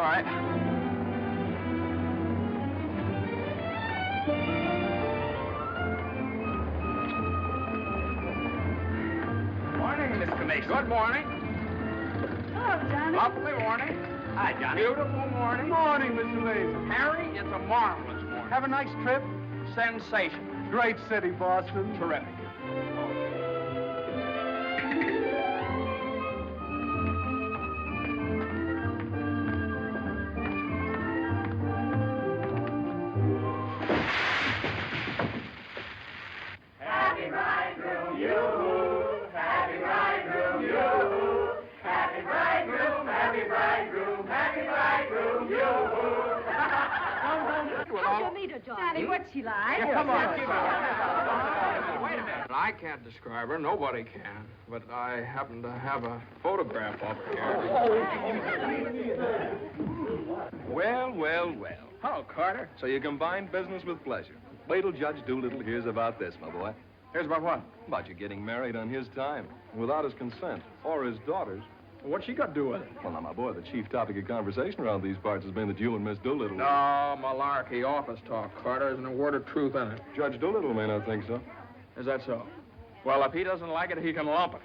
all right. Morning, Mr. Mason. Good morning. Hello, Johnny. Lovely morning. Hi, Johnny. Beautiful morning. Morning, Mr. Mason. Harry, it's a marvelous morning. Have a nice trip. Sensation. Great city, Boston. Terrific. Happy bridegroom, you. Happy bridegroom, you. Happy bridegroom, happy bridegroom, happy bridegroom, you. How'd you meet her, Johnny? What's she like? Yeah, come on. Wait a minute. I can't describe her. Nobody can. But I happen to have a photograph of her here. Well, well, well. Hello, Carter. So you combine business with pleasure. Wait till Judge Doolittle hears about this, my boy. Here's about what? About you getting married on his time, without his consent, or his daughter's. What's she got to do with it? Well, now, my boy, the chief topic of conversation around these parts has been that you and Miss Doolittle... No, malarkey, office talk, Carter. Isn't a word of truth in it. Judge Doolittle may not think so. Is that so? Well, if he doesn't like it, he can lump it.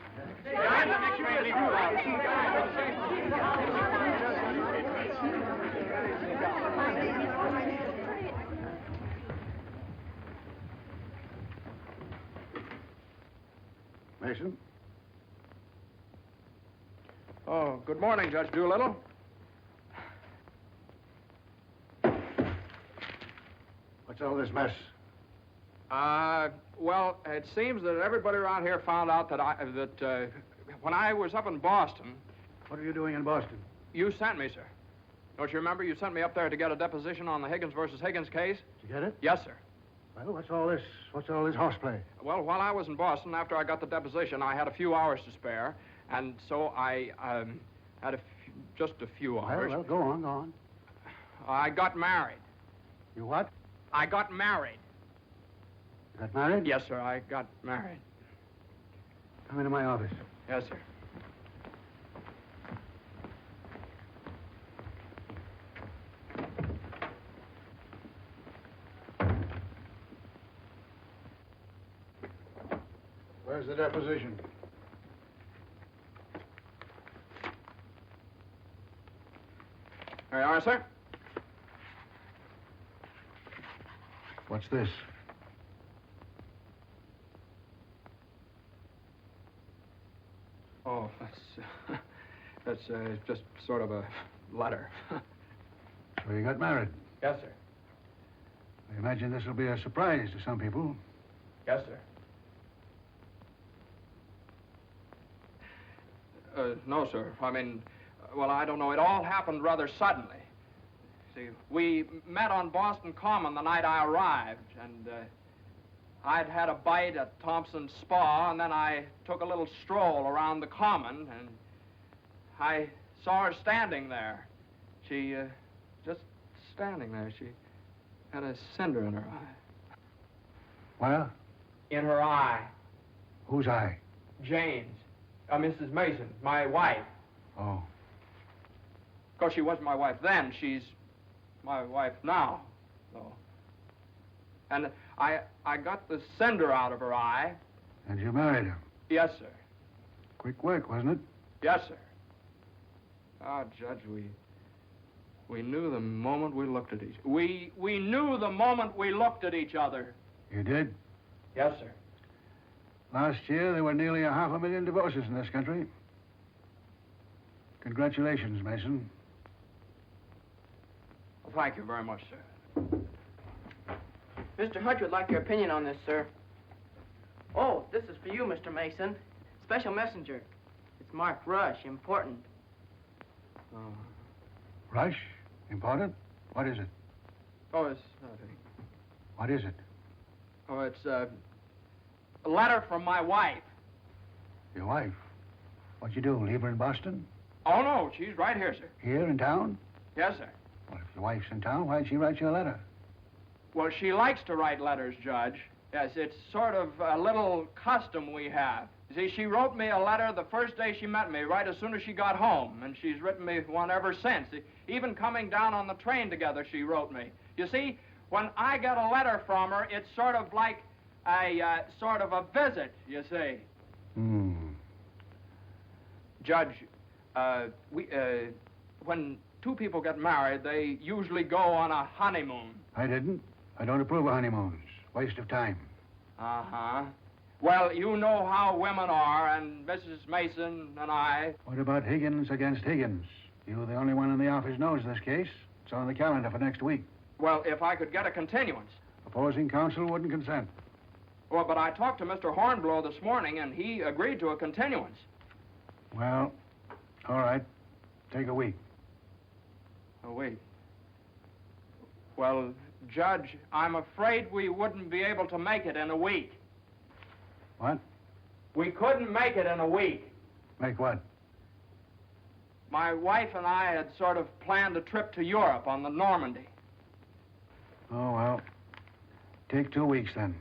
Mason? Oh, good morning, Judge Doolittle. What's all this mess? Well, it seems that everybody around here found out that when I was up in Boston... What are you doing in Boston? You sent me, sir. Don't you remember? You sent me up there to get a deposition on the Higgins versus Higgins case? Did you get it? Yes, sir. Well, what's all this horseplay? Well, while I was in Boston, after I got the deposition, I had a few hours to spare, and so I had just a few hours. Well, go on. I got married. You what? I got married. You got married? Yes, sir, I got married. Come into my office. Yes, sir. Where's the deposition? There you are, sir. What's this? Oh, that's just sort of a letter. So you got married. Yes, sir. I imagine this will be a surprise to some people. Yes, sir. No, sir. I mean, well, I don't know. It all happened rather suddenly. See, we met on Boston Common the night I arrived, and I'd had a bite at Thompson's Spa, and then I took a little stroll around the Common, and I saw her standing there. She, just standing there. She had a cinder in her eye. Well? In her eye. Whose eye? Jane's. Mrs. Mason, my wife. Oh. Of course, she wasn't my wife then. She's my wife now, though. And I got the cinder out of her eye. And you married her? Yes, sir. Quick work, wasn't it? Yes, sir. Ah, Judge, we knew the moment we looked at each... We knew the moment we looked at each other. You did? Yes, sir. Last year, there were nearly 500,000 divorces in this country. Congratulations, Mason. Well, thank you very much, sir. Mr. Hutch would like your opinion on this, sir. Oh, this is for you, Mr. Mason. Special messenger. It's marked Rush, important. Rush? Important? What is it? Oh, it's... What is it? Oh, it's a letter from my wife. Your wife? What'd you do, leave her in Boston? Oh, no, she's right here, sir. Here in town? Yes, sir. Well, if your wife's in town, why'd she write you a letter? Well, she likes to write letters, Judge. Yes, it's sort of a little custom we have. You see, she wrote me a letter the first day she met me, right as soon as she got home, and she's written me one ever since. Even coming down on the train together, she wrote me. You see, when I get a letter from her, it's sort of like a sort of a visit, you see. Judge, when two people get married, they usually go on a honeymoon. I didn't. I don't approve of honeymoons. Waste of time. Uh-huh. Well, you know how women are, and Mrs. Mason and I... What about Higgins against Higgins? You're the only one in the office knows this case. It's on the calendar for next week. Well, if I could get a continuance. Opposing counsel wouldn't consent. Well, but I talked to Mr. Hornblow this morning, and he agreed to a continuance. Well, all right. Take a week. A week? Well, Judge, I'm afraid we wouldn't be able to make it in a week. What? We couldn't make it in a week. Make what? My wife and I had sort of planned a trip to Europe on the Normandy. Oh, well. Take 2 weeks, then.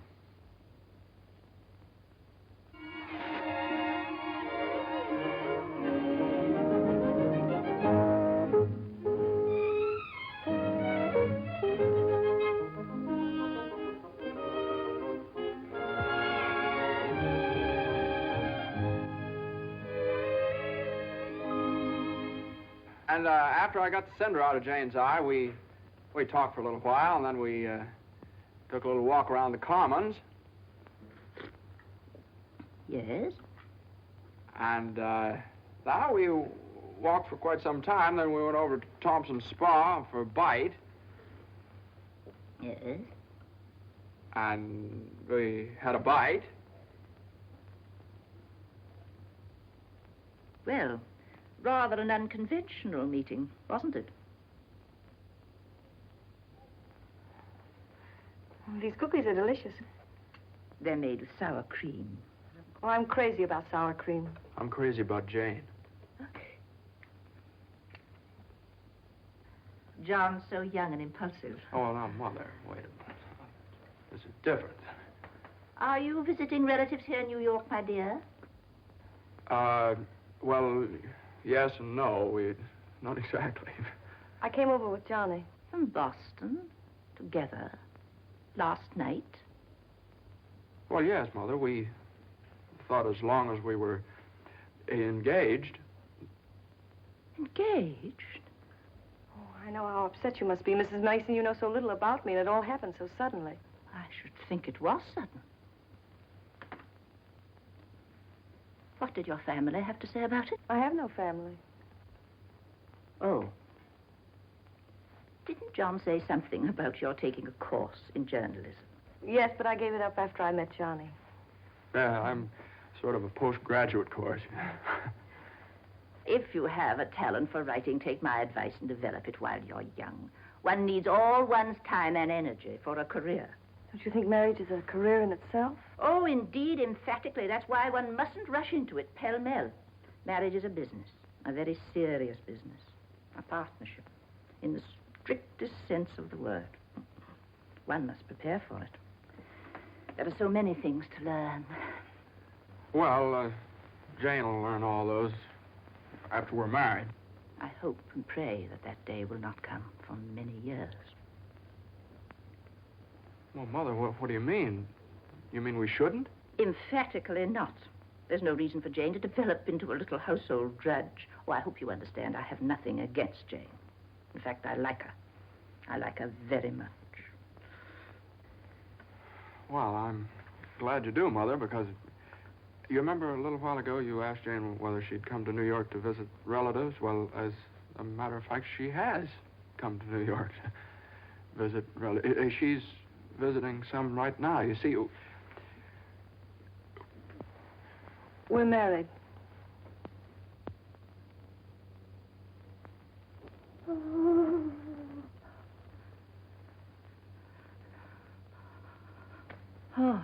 And after I got the cinder out of Jane's eye, we talked for a little while, and then we took a little walk around the Commons. Yes? And now we walked for quite some time, then we went over to Thompson's Spa for a bite. Yes? And we had a bite. Well, rather an unconventional meeting, wasn't it? These cookies are delicious. They're made with sour cream. Oh, I'm crazy about sour cream. I'm crazy about Jane. Okay. John's so young and impulsive. Oh, now, Mother, wait a minute. This is different. Are you visiting relatives here in New York, my dear? Well, yes and no. Not exactly. I came over with Johnny. From Boston, together, last night. Well, yes, Mother. We thought as long as we were engaged. Engaged? Oh, I know how upset you must be, Mrs. Mason. You know so little about me, and it all happened so suddenly. I should think it was sudden. What did your family have to say about it? I have no family. Oh. Didn't John say something about your taking a course in journalism? Yes, but I gave it up after I met Johnny. Yeah, I'm sort of a postgraduate course. If you have a talent for writing, take my advice and develop it while you're young. One needs all one's time and energy for a career. Don't you think marriage is a career in itself? Oh, indeed, emphatically. That's why one mustn't rush into it pell-mell. Marriage is a business, a very serious business, a partnership, in the strictest sense of the word. One must prepare for it. There are so many things to learn. Well, Jane will learn all those after we're married. I hope and pray that that day will not come for many years. Well, Mother, what do you mean? You mean we shouldn't? Emphatically not. There's no reason for Jane to develop into a little household drudge. Oh, I hope you understand I have nothing against Jane. In fact, I like her. I like her very much. Well, I'm glad you do, Mother, because you remember a little while ago you asked Jane whether she'd come to New York to visit relatives? Well, as a matter of fact, she has come to New York to visit relatives. She's visiting some right now. You see, We're married. Oh. oh,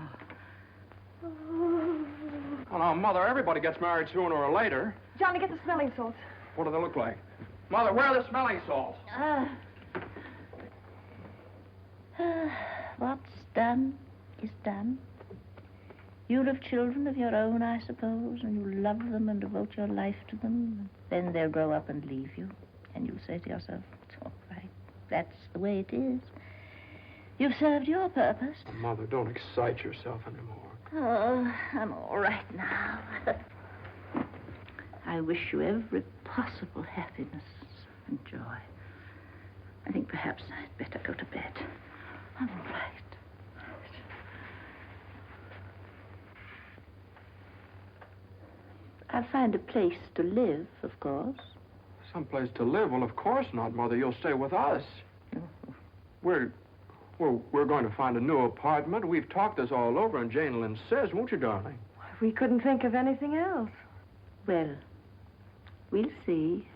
now, Mother, everybody gets married sooner or later. Johnny, get the smelling salts. What do they look like? Mother, where are the smelling salts? What's done is done. You'll have children of your own, I suppose, and you'll love them and devote your life to them. Then they'll grow up and leave you, and you'll say to yourself, it's all right. That's the way it is. You've served your purpose. Mother, don't excite yourself anymore. Oh, I'm all right now. I wish you every possible happiness and joy. I think perhaps I'd better go to bed. I'm all right. I'll find a place to live, of course. Someplace to live? Well, of course not, Mother. You'll stay with us. We're going to find a new apartment. We've talked this all over, and Jane will insist, won't you, darling? We couldn't think of anything else. Well, we'll see.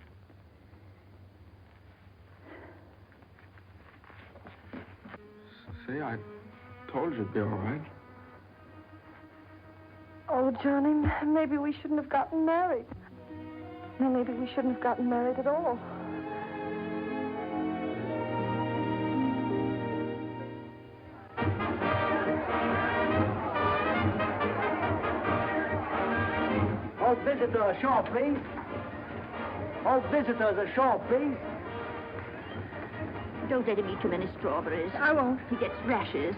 See, I told you it'd be all right. Oh, Johnny, maybe we shouldn't have gotten married. No, maybe we shouldn't have gotten married at all. All visitors ashore, please. All visitors ashore, please. Don't let him eat too many strawberries. I won't. He gets rashes.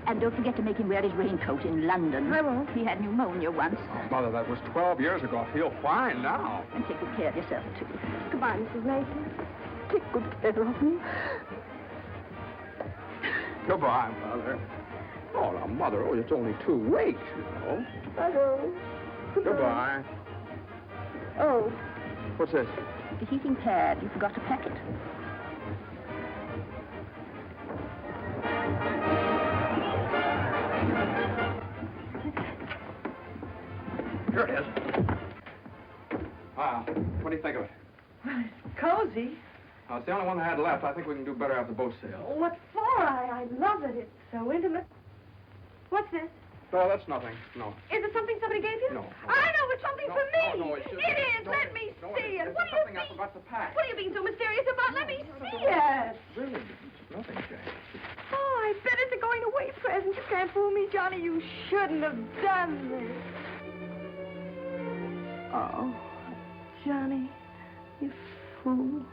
And don't forget to make him wear his raincoat in London. I won't. He had pneumonia once. Oh, Mother, that was 12 years ago. Feel fine now. And take good care of yourself, too. Goodbye, Mrs. Mason. Take good care of me. Goodbye, Mother. Oh, now, Mother, it's only 2 weeks, you know. I go. Goodbye. Oh. What's this? The heating pad. You forgot to pack it. Here it is. Wow. What do you think of it? Well, it's cozy. It's the only one I had left. I think we can do better after boat sale. What for? I love it. It's so intimate. What's this? No, that's nothing. No. Is it something somebody gave you? No. I know it's something for me. No, it's just... It is. No, Let me no, see it. It's What do you something I mean? forgot to pack. What are you being so mysterious about? Let me see it. Really, it's nothing, Jane. Oh, I bet it's a going-away present. You can't fool me, Johnny. You shouldn't have done this. Oh, Johnny, you fool.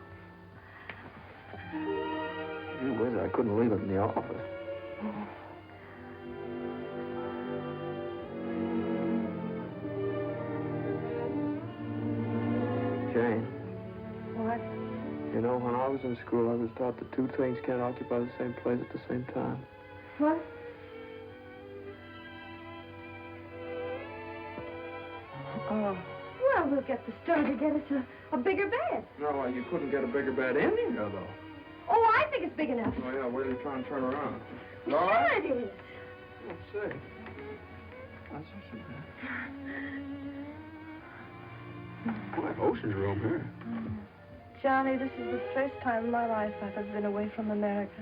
Gee whiz, I couldn't leave it in the office. Jane. What? You know, when I was in school, I was taught that 2 things can't occupy the same place at the same time. What? Oh. Well, we'll get the store to get us a bigger bed. No, you couldn't get a bigger bed in here, though. Oh, I think it's big enough. Oh, yeah, wait till you try and turn around. Sure All right? it is. Let's see. That's not so bad. Like ocean's room here. Johnny, this is the first time in my life I've ever been away from America.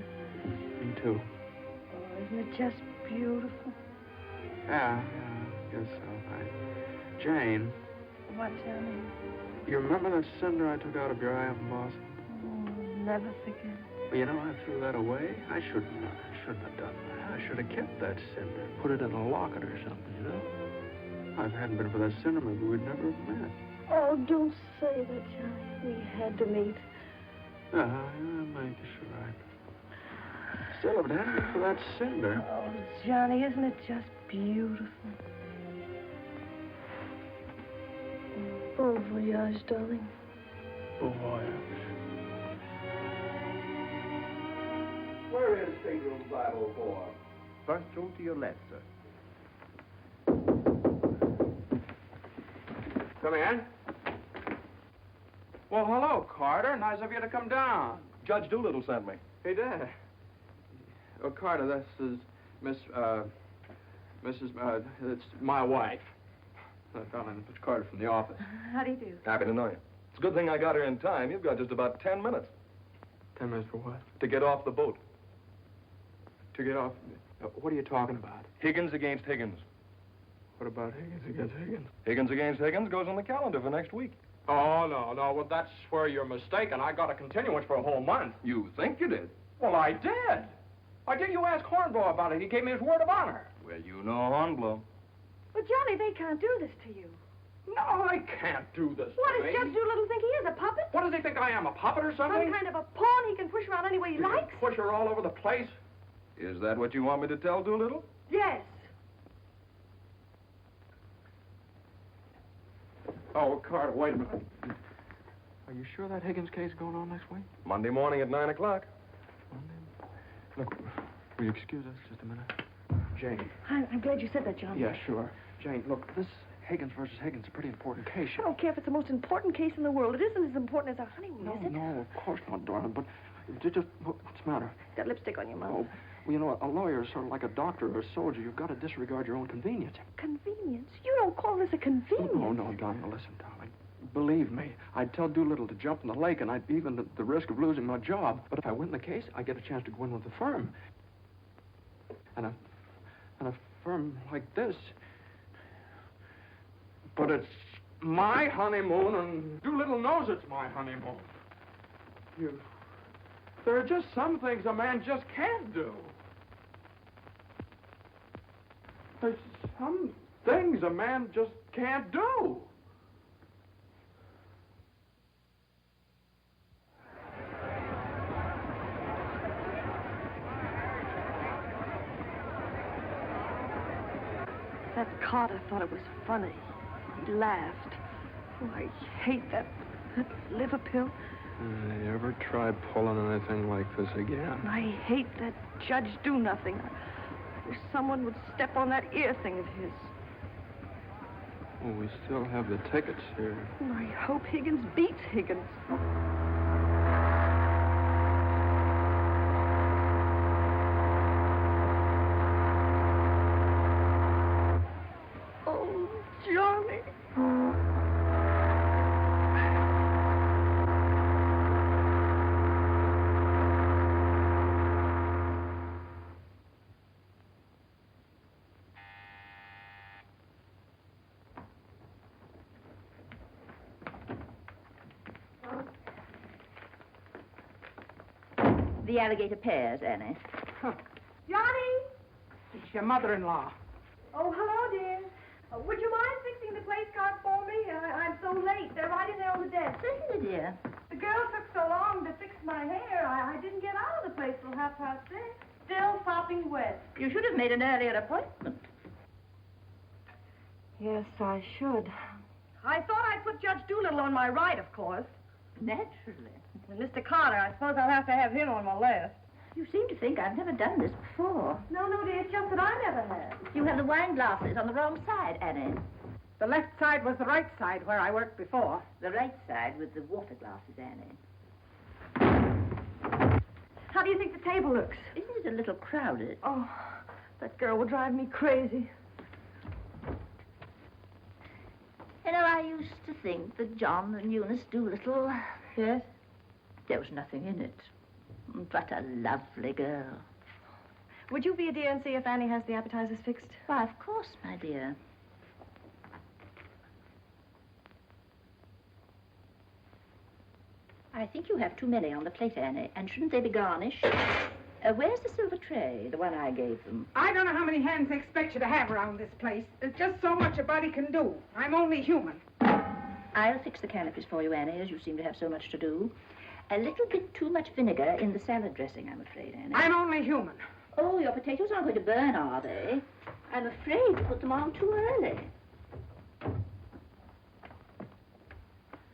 Me too. Oh, isn't it just beautiful? Yeah, I guess so. Jane, What, Johnny? you remember that cinder I took out of your eye up in Boston? Oh, never forget. Well, you know, I threw that away. I shouldn't have done that. I should have kept that cinder, put it in a locket or something, you know? If it hadn't been for that cinder, maybe we'd never have met. Oh, don't say that, Johnny. We had to meet. Maybe you're right. Still, if it hadn't been for that cinder... Oh, Johnny, isn't it just beautiful? Bon voyage, darling. Bon voyage. Where is stateroom 504? First room to your left, sir. Come in. Well, hello, Carter. Nice of you to come down. Judge Doolittle sent me. He did. Oh, Carter, this is it's my wife. Darling, it's Carter from the office. How do you do? Happy to know you. It's a good thing I got here in time. You've got just about 10 minutes 10 minutes for what? to get off the boat. To get off... what are you talking about? Higgins against Higgins. What about Higgins against Higgins? Higgins against Higgins goes on the calendar for next week. Oh, no. Well, that's where you're mistaken. I got a continuance for a whole month. You think you did? Well, I did. Why didn't you ask Hornblow about it? He gave me his word of honor. Well, you know Hornblow. But, Johnny, they can't do this to you. No, I can't do this. What to does me. Judge Doolittle think he is, a puppet? What does he think I am, a puppet or something? Some kind of a pawn he can push around any way he likes? Push her all over the place? Is that what you want me to tell Doolittle? Yes. Oh, Carter, wait a minute. Are you sure that Higgins case is going on next week? Monday morning at 9 o'clock. Look, will you excuse us just a minute? Jane. I'm glad you said that, John. Yeah, sure. Jane, look, this Higgins versus Higgins is a pretty important case. I don't care if it's the most important case in the world. It isn't as important as our honeymoon, is it? No, of course not, darling, but just what's the matter? Got lipstick on your mouth. Oh, well, you know, a lawyer is sort of like a doctor or a soldier. You've got to disregard your own convenience. Convenience? You don't call this a convenience. No, darling, listen, darling. Believe me, I'd tell Doolittle to jump in the lake, and I'd even at the risk of losing my job. But if I win the case, I get a chance to go in with the firm. And a firm like this. But it's my honeymoon, and Doolittle knows it's my honeymoon. There are just some things a man just can't do. There's some things a man just can't do. That Carter thought it was funny. He laughed. Oh, I hate that liver pill. You ever try pulling anything like this again? I hate that Judge Do Nothing. I wish someone would step on that ear thing of his. Well, we still have the tickets here. I hope Higgins beats Higgins. Oh, Johnny. The alligator pears, Annie. Johnny! It's your mother-in-law. Oh, hello, dear. Would you mind fixing the place card for me? I'm so late. They're right in there on the desk. Certainly, dear. The girl took so long to fix my hair, I didn't get out of the place till 6:30. Still sopping wet. You should have made an earlier appointment. Yes, I should. I thought I'd put Judge Doolittle on my right, of course. Naturally. And Mr. Carter, I suppose I'll have to have him on my left. You seem to think I've never done this before. No, dear, it's just that I never have. You have the wine glasses on the wrong side, Annie. The left side was the right side where I worked before. The right side with the water glasses, Annie. How do you think the table looks? Isn't it a little crowded? Oh, that girl will drive me crazy. You know, I used to think that John and Eunice Doolittle... Yes? There was nothing in it. But a lovely girl. Would you be a dear and see if Annie has the appetizers fixed? Why, of course, my dear. I think you have too many on the plate, Annie. And shouldn't they be garnished? Where's the silver tray, the one I gave them? I don't know how many hands they expect you to have around this place. There's just so much a body can do. I'm only human. I'll fix the canopies for you, Annie, as you seem to have so much to do. A little bit too much vinegar in the salad dressing, I'm afraid, Annie. I'm only human. Oh, your potatoes aren't going to burn, are they? I'm afraid you put them on too early.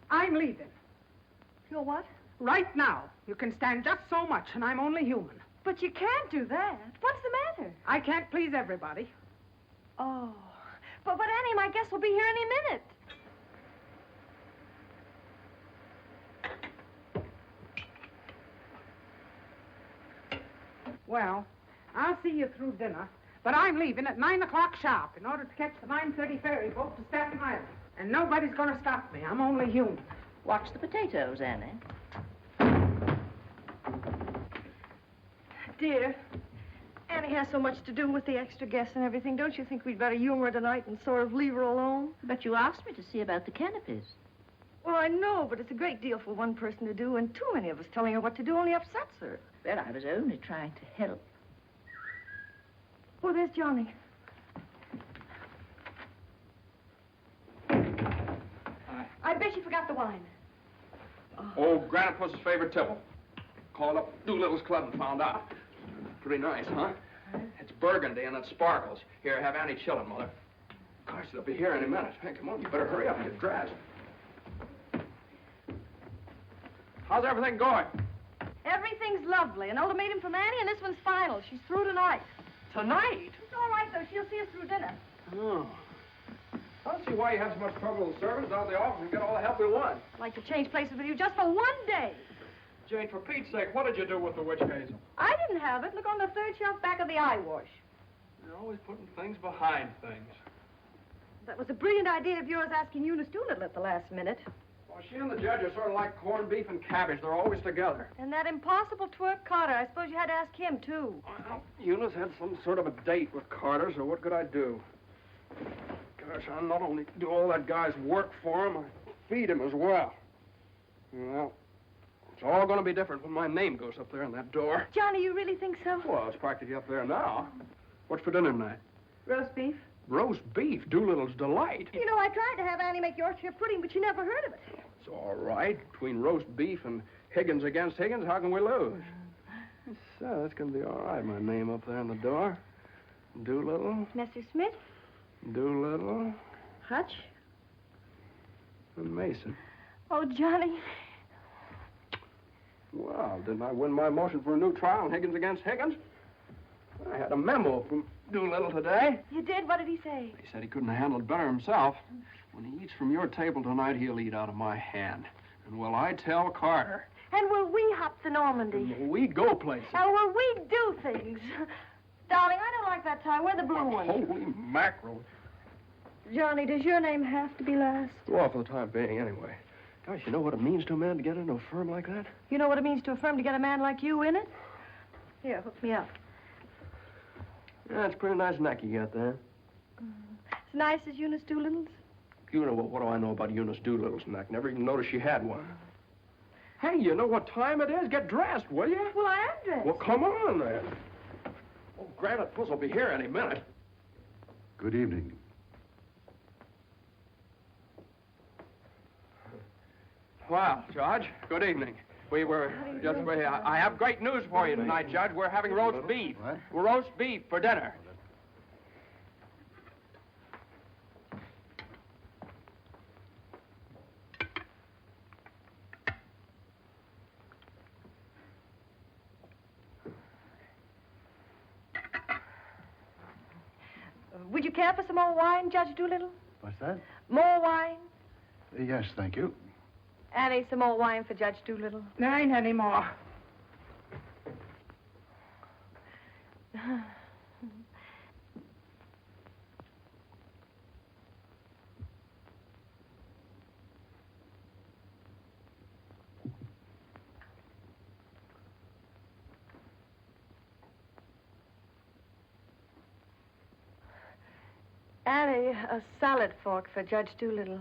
I'm leaving. You're what? Right now. You can stand just so much, and I'm only human. But you can't do that. What's the matter? I can't please everybody. Oh. But Annie, my guest will be here any minute. Well, I'll see you through dinner, but I'm leaving at 9 o'clock sharp in order to catch the 9:30 ferry boat to Staten Island. And nobody's going to stop me. I'm only human. Watch the potatoes, Annie. Dear, Annie has so much to do with the extra guests and everything. Don't you think we'd better humor her tonight and sort of leave her alone? But you asked me to see about the canopies. Well, I know, but it's a great deal for one person to do, and too many of us telling her what to do only upsets her. Well, I was only trying to help. Oh, there's Johnny. I bet you forgot the wine. Oh, Grandpa's favorite tipple. Called up Doolittle's club and found out. Pretty nice, huh? It's burgundy and it sparkles. Here, have Annie chill it, Mother. Gosh, they'll be here any minute. Hey, come on, you better hurry up and get dressed. How's everything going? Everything's lovely. An ultimatum from Annie, and this one's final. She's through tonight. Tonight? It's all right, though. She'll see us through dinner. Oh. I don't see why you have so much trouble with the servants out of the office and get all the help we want. I'd like to change places with you just for one day. Jane, for Pete's sake, what did you do with the witch hazel? I didn't have it. Look on the third shelf back of the eye wash. You're always putting things behind things. That was a brilliant idea of yours asking Eunice Doolittle at the last minute. Well, she and the judge are sort of like corned beef and cabbage. They're always together. And that impossible twerp Carter. I suppose you had to ask him, too. Well, Eunice had some sort of a date with Carter, so what could I do? Gosh, I not only do all that guy's work for him, I feed him as well. Well, it's all going to be different when my name goes up there in that door. Johnny, you really think so? Well, it's practically up there now. What's for dinner tonight? Roast beef. Roast beef, Doolittle's delight. You know, I tried to have Annie make Yorkshire pudding, but she never heard of it. It's all right. Between roast beef and Higgins against Higgins, how can we lose? So, that's going to be all right. My name up there on the door. Doolittle, Mr. Smith? Doolittle, Hutch? and Mason. Oh, Johnny. Well, didn't I win my motion for a new trial on Higgins against Higgins? I had a memo from Doolittle today. You did? What did he say? He said he couldn't have handled it better himself. When he eats from your table tonight, he'll eat out of my hand. And will I tell Carter? And will we hop to Normandy? And will we go places? And will we do things? Darling, I don't like that tie. Wear the blue one. Holy mackerel. Johnny, does your name have to be last? Well, for the time being, anyway. Gosh, you know what it means to a man to get into a firm like that? You know what it means to a firm to get a man like you in it? Here, hook me up. Yeah, it's a pretty nice neck you got there. As nice as Eunice Doolittle's? You know, what do I know about Eunice Doolittle's neck? Never even noticed she had one. Hey, you know what time it is? Get dressed, will you? Well, I am dressed. Well, come on, then. Oh, Granite Puss will be here any minute. Good evening. Well, Judge, good evening. We were just... I have great news for you tonight, Judge. We're having roast beef. What? Roast beef for dinner. Would you care for some more wine, Judge Doolittle? What's that? More wine? Yes, thank you. Annie, some more wine for Judge Doolittle. There ain't any more. Annie, a salad fork for Judge Doolittle.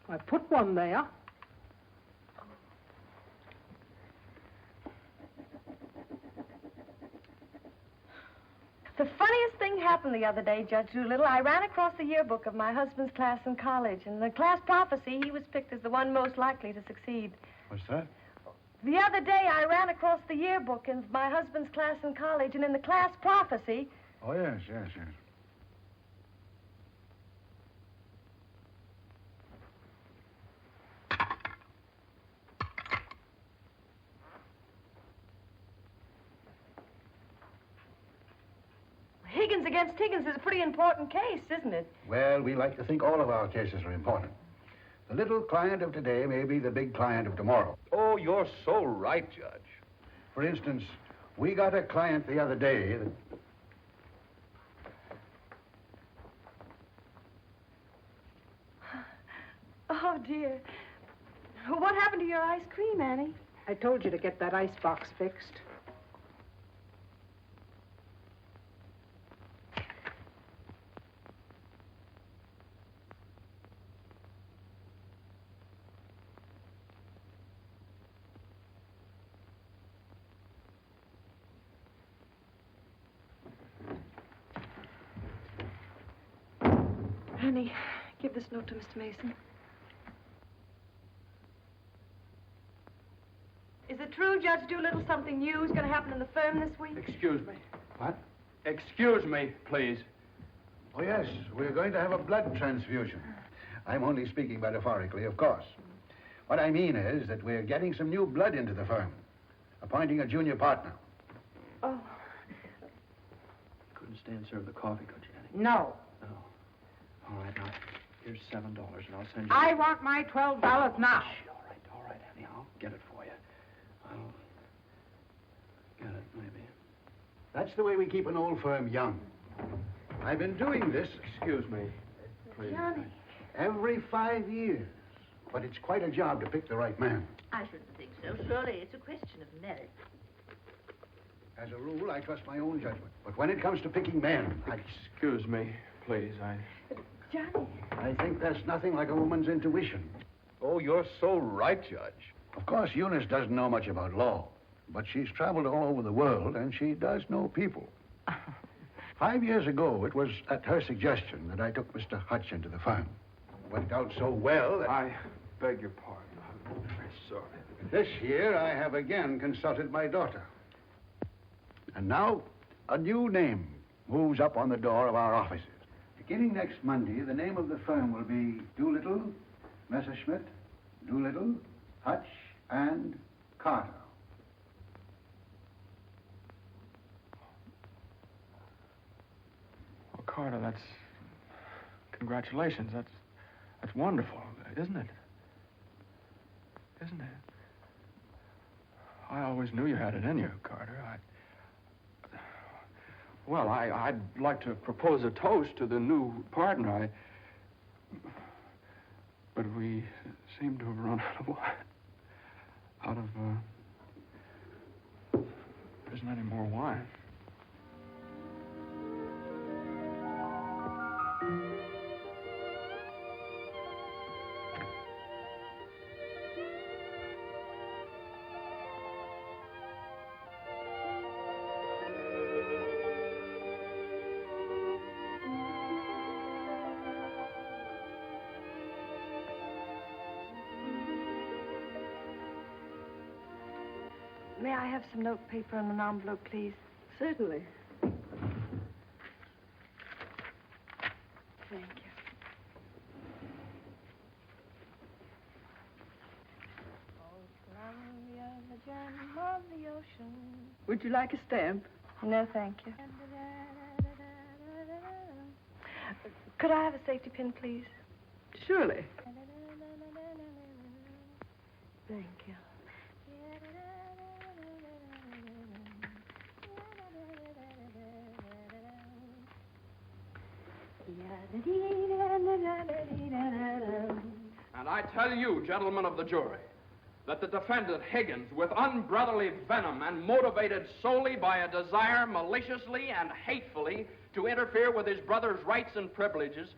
I put one there. The funniest thing happened the other day, Judge Doolittle. I ran across the yearbook of my husband's class in college. In the class prophecy, he was picked as the one most likely to succeed. What's that? The other day, I ran across the yearbook in my husband's class in college, and in the class prophecy... Oh, yes, yes, yes. Higgins against Higgins is a pretty important case, isn't it? Well, we like to think all of our cases are important. The little client of today may be the big client of tomorrow. Oh, you're so right, Judge. For instance, we got a client the other day that... Oh, dear. What happened to your ice cream, Annie? I told you to get that ice box fixed. Honey, give this note to Mr. Mason. Is it true, Judge Doolittle, something new is going to happen in the firm this week? Excuse me. What? Excuse me, please. Oh, yes. We're going to have a blood transfusion. I'm only speaking metaphorically, of course. What I mean is that we're getting some new blood into the firm, appointing a junior partner. Oh. Couldn't stand serve the coffee, could you, Annie? No. No. All right, now, here's $7, and I'll send you... I want my $12 now. Shh, all right, Annie, I'll get it for you. I'll get it, maybe. That's the way we keep an old firm young. I've been doing this... Excuse me, please. Johnny. Every 5 years. But it's quite a job to pick the right man. I shouldn't think so. Surely it's a question of merit. As a rule, I trust my own judgment. But when it comes to picking men, Excuse me, please. Johnny. I think there's nothing like a woman's intuition. Oh, you're so right, Judge. Of course, Eunice doesn't know much about law, but she's traveled all over the world, and she does know people. 5 years ago, it was at her suggestion that I took Mr. Hutch into the firm. It went out so well that... I beg your pardon. I'm very sorry. This year, I have again consulted my daughter. And now, a new name moves up on the door of our offices. Beginning next Monday, the name of the firm will be Doolittle, Messerschmitt, Doolittle, Hutch, and Carter. Well, Carter, that's... Congratulations. That's wonderful, isn't it? Isn't it? I always knew you had it in you, Carter. Well, I'd like to propose a toast to the new partner. But we seem to have run out of wine. There isn't any more wine. May I have some note paper and an envelope, please? Certainly. Thank you. Would you like a stamp? No, thank you. Could I have a safety pin, please? Surely. Thank you. And I tell you, gentlemen of the jury, that the defendant, Higgins, with unbrotherly venom and motivated solely by a desire maliciously and hatefully to interfere with his brother's rights and privileges,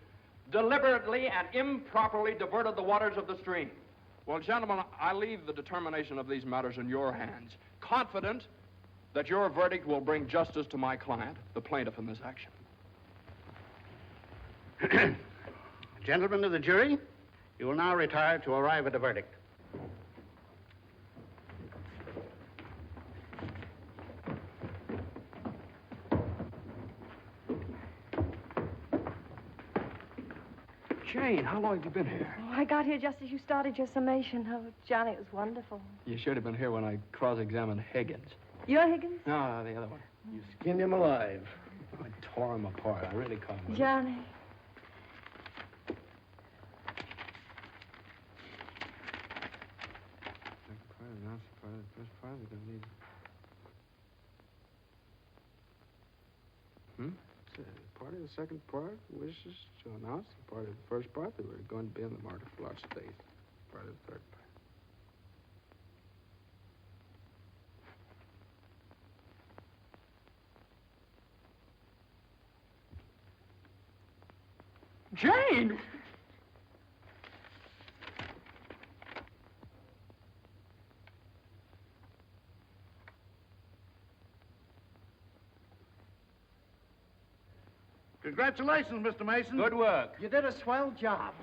deliberately and improperly diverted the waters of the stream. Well, gentlemen, I leave the determination of these matters in your hands, confident that your verdict will bring justice to my client, the plaintiff in this action. Gentlemen of the jury, you will now retire to arrive at a verdict. Jane, how long have you been here? Oh, I got here just as you started your summation. Oh, Johnny, it was wonderful. You should have been here when I cross-examined Higgins. You're Higgins? No, the other one. You skinned him alive. I tore him apart. I really caught him. Johnny. Part of the second part wishes to announce the part of the first part that we're going to be in the market for large state. Part of the third part. Jane! Congratulations, Mr. Mason. Good work. You did a swell job.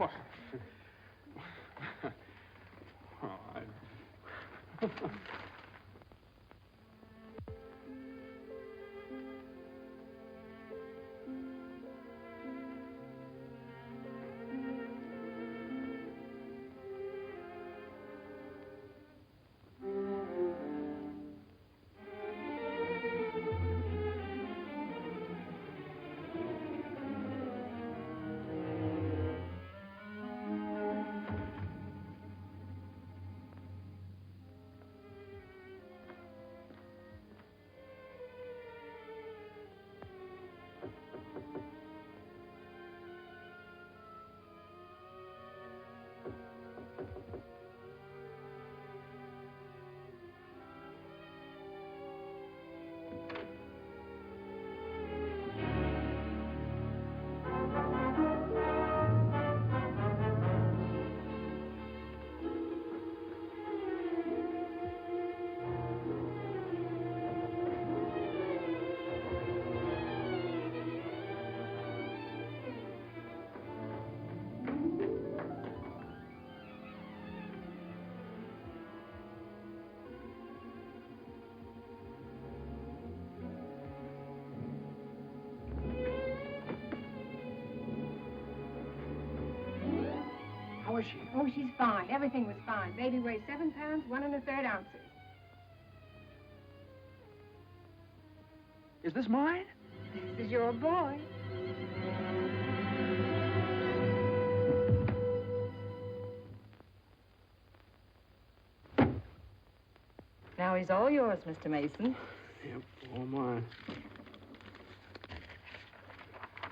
How is she? Oh, she's fine. Everything was fine. Baby weighs 7 pounds, 1 1/3 ounces. Is this mine? This is your boy. Now he's all yours, Mr. Mason. Yep, all mine.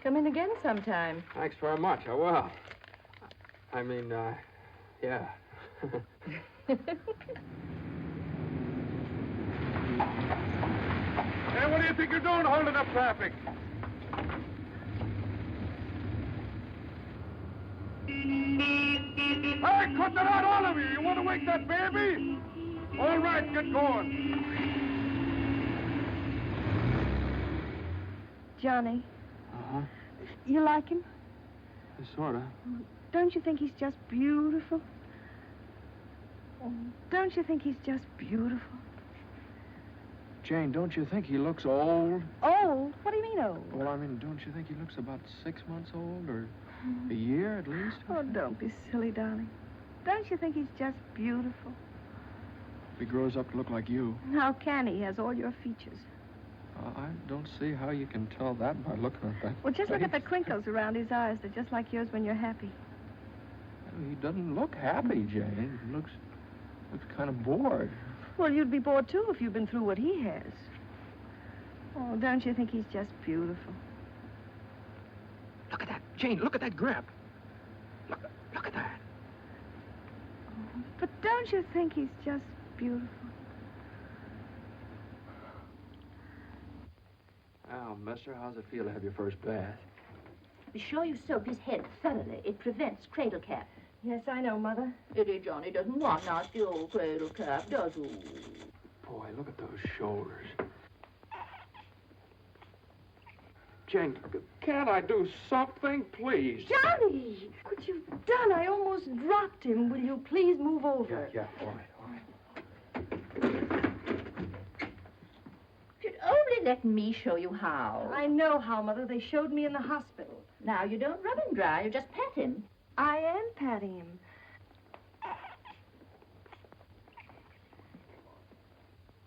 Come in again sometime. Thanks very much. I will. I mean, yeah. Hey, what do you think you're doing holding up traffic? Hey, cut that out, all of you. You want to wake that baby? All right, get going. Johnny, Uh-huh. you like him? Sort of. Don't you think he's just beautiful? Don't you think he's just beautiful? Jane, don't you think he looks old? Old? What do you mean old? Well, I mean, don't you think he looks about 6 months old, or a year at least? Oh, don't be silly, darling. Don't you think he's just beautiful? If he grows up to look like you. How can he? He has all your features. I don't see how you can tell that by looking at that. Well, just look at the face. crinkles around his eyes. They're just like yours when you're happy. He doesn't look happy, Jane. He looks kind of bored. Well, you'd be bored, too, if you'd been through what he has. Oh, don't you think he's just beautiful? Look at that. Jane, look at that grip. Look at that. But don't you think he's just beautiful? Oh, mister, how's it feel to have your first bath? Be sure you soak his head thoroughly. It prevents cradle cap. Yes, I know, Mother. Eddie Johnny doesn't want nasty old cradle cap, does he? Boy, look at those shoulders. Jane, can't I do something, please? Johnny! What you've done, I almost dropped him. Will you please move over? Yeah, all right. You'd only let me show you how. I know how, Mother. They showed me in the hospital. Now, you don't rub him dry, you just pat him. I am patting him.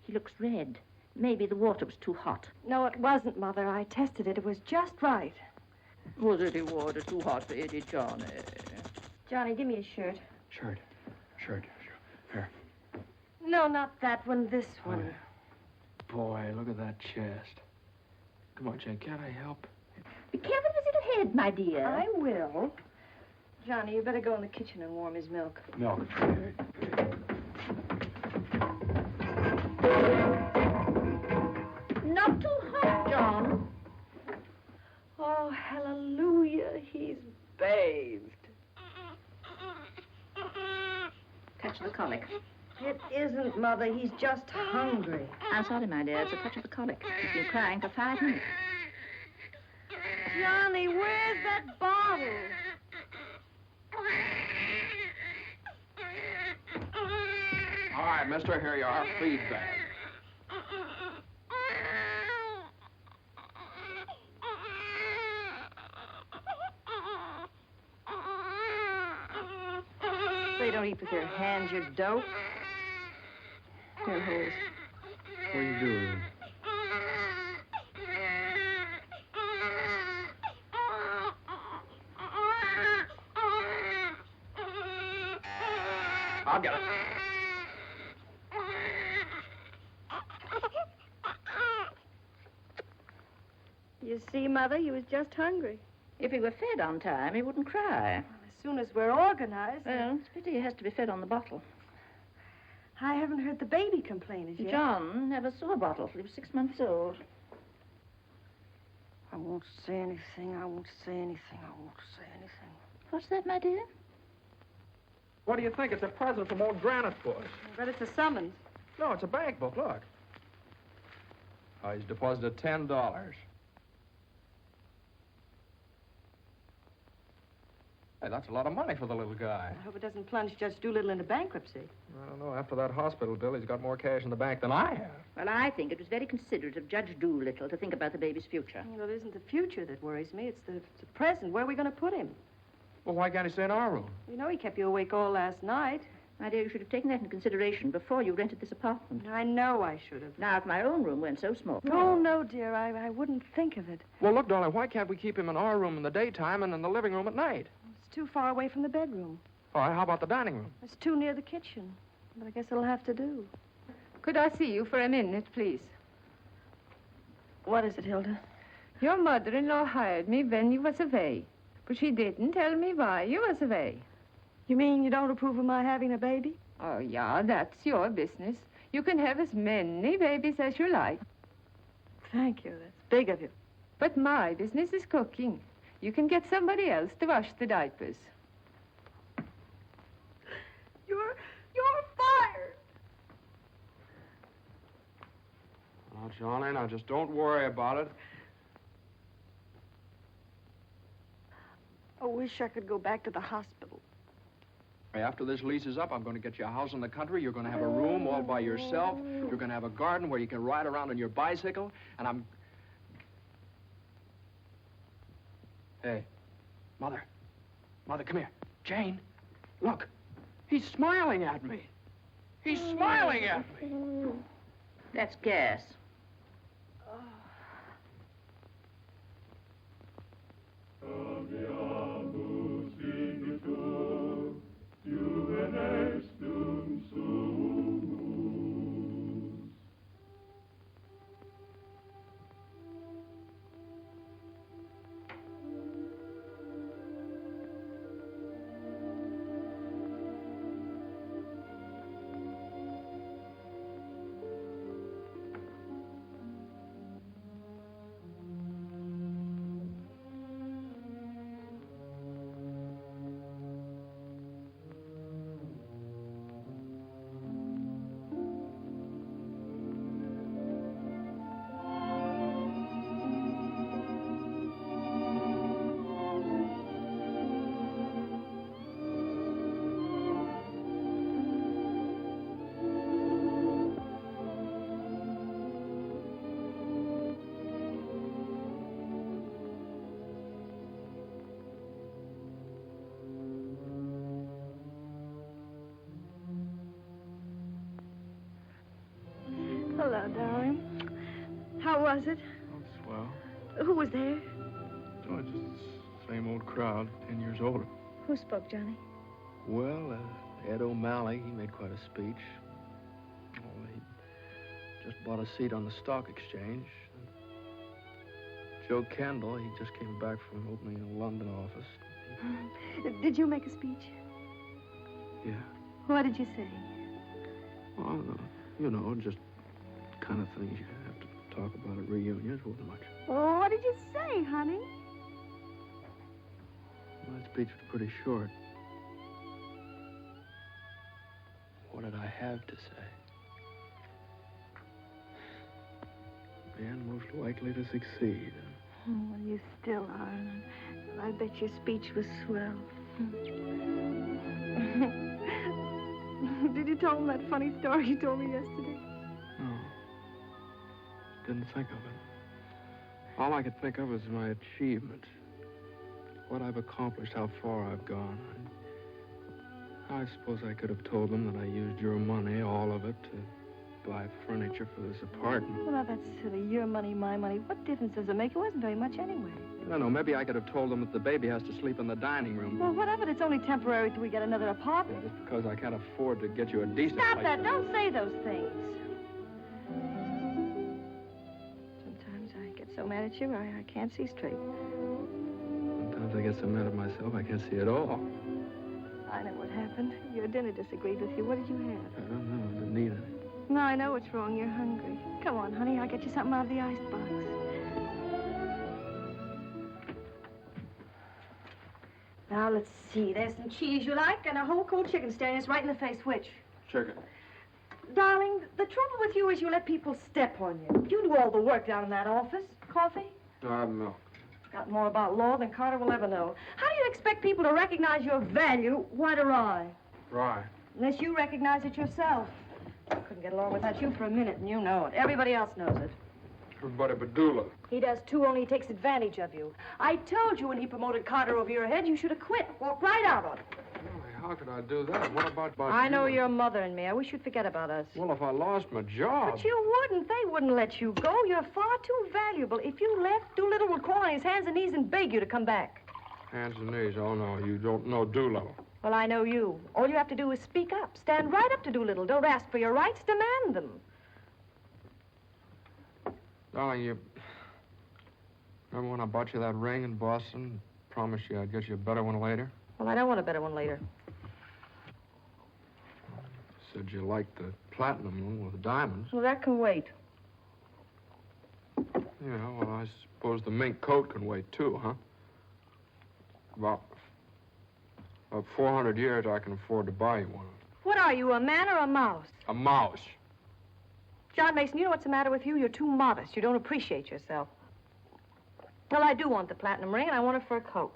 He looks red. Maybe the water was too hot. No, it wasn't, Mother. I tested it. It was just right. Was it the water too hot for Eddie Johnny? Johnny, give me a shirt. Shirt. Here. No, not that one. This one. Boy, look at that chest. Come on, Jane, can't I help? Be careful of his little head, my dear. I will. Johnny, you better go in the kitchen and warm his milk. Milk. Not too hot, John. Oh, hallelujah. He's bathed. Touch the colic. It isn't, Mother. He's just hungry. I'm sorry, my dear. It's a touch of the colic. He's been crying for 5 minutes. Johnny, where's that bottle? All right, mister, here you are. Feed bag. They don't eat with their hands, you dope. Here, hold. What are you doing? I'll get it. You see, Mother, he was just hungry. If he were fed on time, he wouldn't cry. As soon as we're organized. Well, it's a pity he has to be fed on the bottle. I haven't heard the baby complain as yet. John never saw a bottle till he was 6 months old. I won't say anything. I won't say anything. I won't say anything. What's that, my dear? What do you think? It's a present from old Granite Bush. I bet it's a summons. No, it's a bank book. Look. Oh, he's deposited $10. Hey, that's a lot of money for the little guy. I hope it doesn't plunge Judge Doolittle into bankruptcy. I don't know. After that hospital bill, he's got more cash in the bank than I have. Well, I think it was very considerate of Judge Doolittle to think about the baby's future. You know, it isn't the future that worries me. It's the present. Where are we going to put him? Well, why can't he stay in our room? You know, he kept you awake all last night. My dear, you should have taken that into consideration before you rented this apartment. I know I should have. Now, if my own room weren't so small. Oh, no, dear. I wouldn't think of it. Well, look, darling, why can't we keep him in our room in the daytime and in the living room at night? It's too far away from the bedroom. All right, how about the dining room? It's too near the kitchen. But I guess it'll have to do. Could I see you for a minute, please? What is it, Hilda? Your mother-in-law hired me when you was away, but she didn't tell me why you was away. You mean you don't approve of my having a baby? Oh, yeah, that's your business. You can have as many babies as you like. Thank you. That's big of you. But my business is cooking. You can get somebody else to wash the diapers. You're fired. Now, Johnny, now just don't worry about it. I wish I could go back to the hospital. After this lease is up, I'm going to get you a house in the country. You're going to have a room all by yourself. You're going to have a garden where you can ride around on your bicycle. And I'm... Hey, Mother. Mother, come here. Jane, look. He's smiling at me. He's smiling at me. That's gas. Hello, darling. How was it? Oh, swell. Who was there? Oh, it's just the same old crowd, 10 years older. Who spoke, Johnny? Well, Ed O'Malley, he made quite a speech. Oh, he just bought a seat on the stock exchange. Joe Kendall, he just came back from opening a London office. Did you make a speech? Yeah. What did you say? Well, you know, just kind of things you have to talk about at reunions. Wasn't much. Oh, what did you say, honey? My speech was pretty short. What did I have to say? Man most likely to succeed. Oh, you still are. I bet your speech was swell. Did you tell him that funny story you told me yesterday? No. Didn't think of it. All I could think of was my achievements. What I've accomplished, how far I've gone. I suppose I could have told them that I used your money, all of it, to buy furniture for this apartment. Well, now, that's silly. Your money, my money. What difference does it make? It wasn't very much anyway. I don't know. Maybe I could have told them that the baby has to sleep in the dining room. Well, what of it? It's only temporary till we get another apartment. Just because I can't afford to get you a decent Stop place that. to Don't live. say those things. Sometimes I get so mad at you, I can't see straight. Sometimes I get so mad at myself, I can't see at all. I know what happened. Your dinner disagreed with you. What did you have? I don't know. I didn't eat any. No, I know what's wrong. You're hungry. Come on, honey. I'll get you something out of the icebox. Now, let's see. There's some cheese you like and a whole cold chicken staring us right in the face. Which? Chicken. Darling, the trouble with you is you let people step on you. You do all the work down in that office. Coffee? No, I have milk. Got more about law than Carter will ever know. How do you expect people to recognize your value, white or rye? Rye. Unless you recognize it yourself. I couldn't get along without you for a minute, and you know it. Everybody else knows it. Everybody but Dula. He does, too, only he takes advantage of you. I told you when he promoted Carter over your head, you should have quit. Walked right out on it. How could I do that? What about I know you? your mother and me. I wish you'd forget about us. Well, if I lost my job... But you wouldn't. They wouldn't let you go. You're far too valuable. If you left, Doolittle would crawl on his hands and knees and beg you to come back. Hands and knees. Oh, no, you don't know Doolittle. Well, I know you. All you have to do is speak up. Stand right up to Doolittle. Don't ask for your rights. Demand them. Darling, you... Remember when I bought you that ring in Boston? Promised you I'd get you a better one later? Well, I don't want a better one later. Said you liked the platinum one with the diamonds. Well, that can wait. Yeah, well, I suppose the mink coat can wait, too, huh? About 400 years, I can afford to buy you one. What are you, a man or a mouse? A mouse. John Mason, you know what's the matter with you? You're too modest. You don't appreciate yourself. Well, I do want the platinum ring, and I want a fur coat.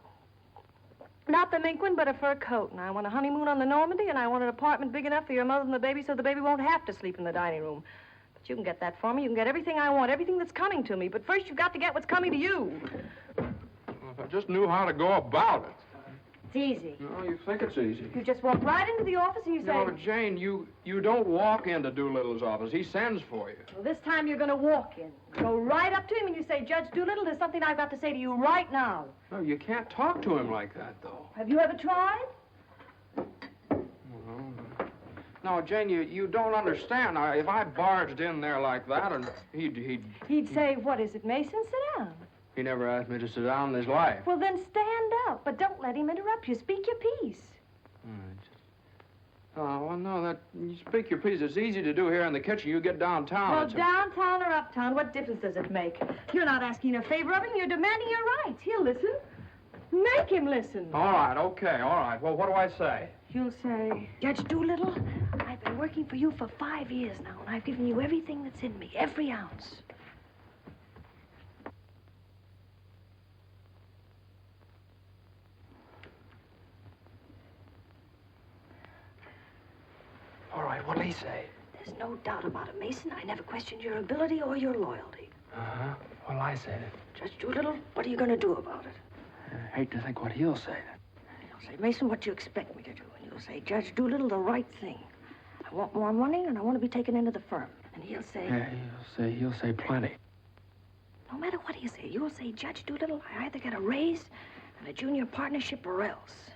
Not the mink one, but a fur coat. And I want a honeymoon on the Normandy, and I want an apartment big enough for your mother and the baby so the baby won't have to sleep in the dining room. But you can get that for me. You can get everything I want, everything that's coming to me. But first, you've got to get what's coming to you. Well, if I just knew how to go about it. It's easy. No, you think it's easy. You just walk right into the office and you say... No, but Jane, you don't walk into Doolittle's office. He sends for you. Well, this time you're going to walk in. Go right up to him and you say, Judge Doolittle, there's something I've got to say to you right now. No, you can't talk to him like that, though. Have you ever tried? No, Jane, you don't understand. Now, if I barged in there like that, and He'd say, what is it, Mason? Sit down. He never asked me to sit down in his life. Well, then stand up, but don't let him interrupt you. Speak your piece. Oh, well, no, you speak your piece. It's easy to do here in the kitchen. You get downtown. Well, downtown or uptown, what difference does it make? You're not asking a favor of him. You're demanding your rights. He'll listen. Make him listen. All right, okay, all right. Well, what do I say? You'll say, Judge Doolittle, I've been working for you for 5 years now, and I've given you everything that's in me, every ounce. All right, what'll he say? There's no doubt about it, Mason. I never questioned your ability or your loyalty. Uh-huh. What'll I say then? Judge Doolittle, what are you going to do about it? I hate to think what he'll say then. You'll say, Mason, what do you expect me to do? And you'll say, Judge Doolittle, the right thing. I want more money, and I want to be taken into the firm. And he'll say... Yeah, he'll say plenty. No matter what you say, you'll say, Judge Doolittle, I either get a raise and a junior partnership or else.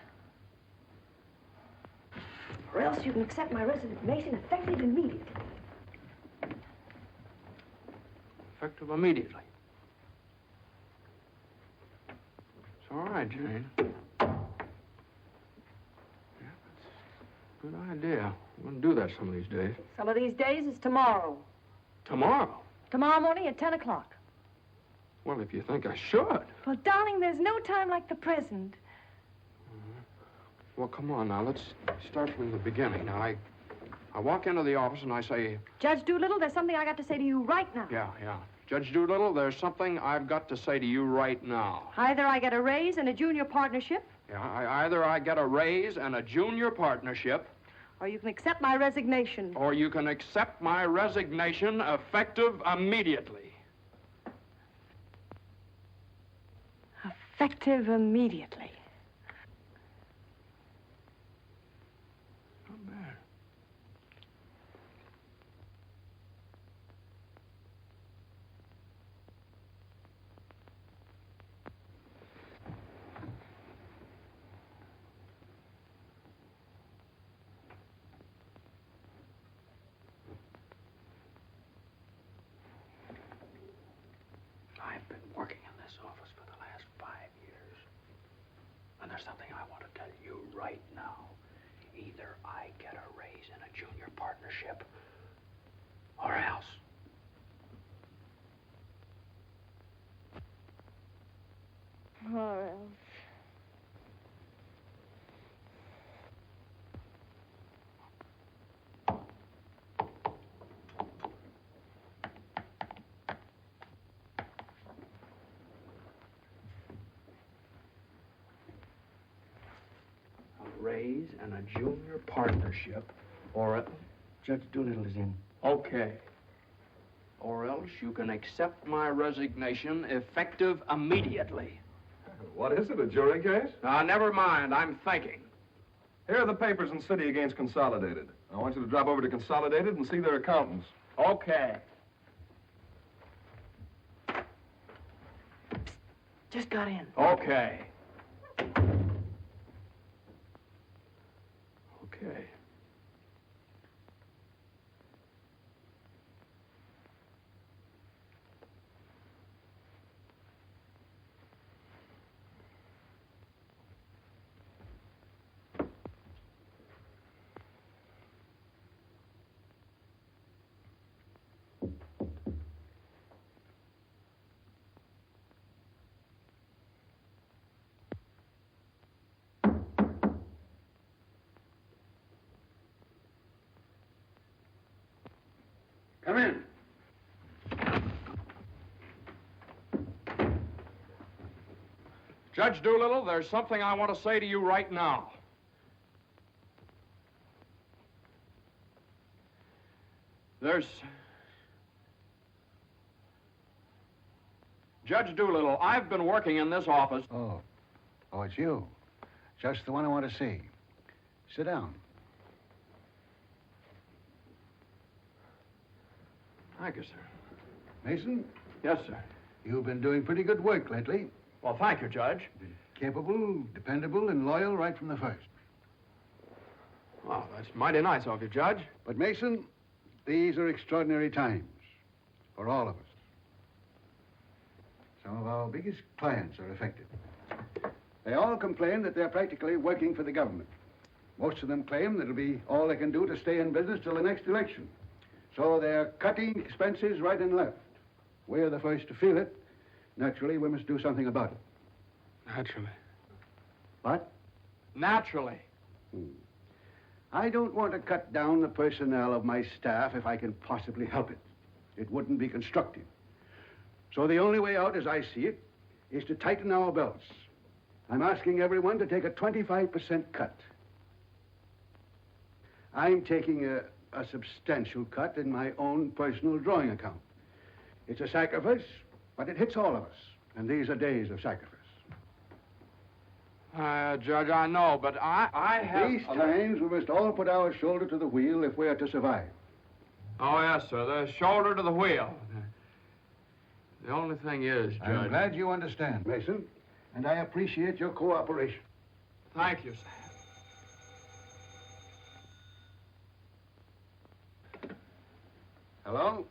Or else you can accept my resignation effective immediately. Effective immediately. It's all right, Jane. Yeah, that's a good idea. I'm going to do that some of these days. Some of these days is tomorrow. Tomorrow? Tomorrow morning at 10 o'clock. Well, if you think I should. Well, darling, there's no time like the present. Well, come on now. Let's start from the beginning. Now, I walk into the office and I say... Judge Doolittle, there's something I got to say to you right now. Yeah. Judge Doolittle, there's something I've got to say to you right now. Either I get a raise and a junior partnership, Yeah, either I get a raise and a junior partnership, or you can accept my resignation. or you can accept my resignation effective immediately. Effective immediately. Not bad. I've been working in this office for the last 5 years. And there's something I want to tell you right now. Either I get a raise in a junior partnership, or else. Or else. A raise and a junior partnership, or a... Judge Doolittle is in. Okay. Or else you can accept my resignation effective immediately. What is it, a jury case? Never mind, I'm thinking. Here are the papers in City against Consolidated. I want you to drop over to Consolidated and see their accountants. Okay. Just got in. Okay. Okay. Come in. Judge Doolittle, there's something I want to say to you right now. Judge Doolittle, I've been working in this office. Oh, it's you. Just the one I want to see. Sit down. Thank you, sir. Mason, Yes, sir. you've been doing pretty good work lately. Well, thank you, Judge. Capable, dependable, and loyal right from the first. Well, that's mighty nice of you, Judge. But, Mason, these are extraordinary times for all of us. Some of our biggest clients are affected. They all complain that they're practically working for the government. Most of them claim that it'll be all they can do to stay in business till the next election. So they're cutting expenses right and left. We're the first to feel it. Naturally, we must do something about it. Naturally. What? Naturally. I don't want to cut down the personnel of my staff if I can possibly help it. It wouldn't be constructive. So the only way out, as I see it, is to tighten our belts. I'm asking everyone to take a 25% cut. I'm taking a substantial cut in my own personal drawing account. It's a sacrifice, but it hits all of us. And these are days of sacrifice. Judge, I know, but I have... These times, we must all put our shoulder to the wheel if we are to survive. Oh, yes, sir. The shoulder to the wheel. The only thing is, Judge... I'm glad you understand, Mason, and I appreciate your cooperation. Thank you, sir. Hello?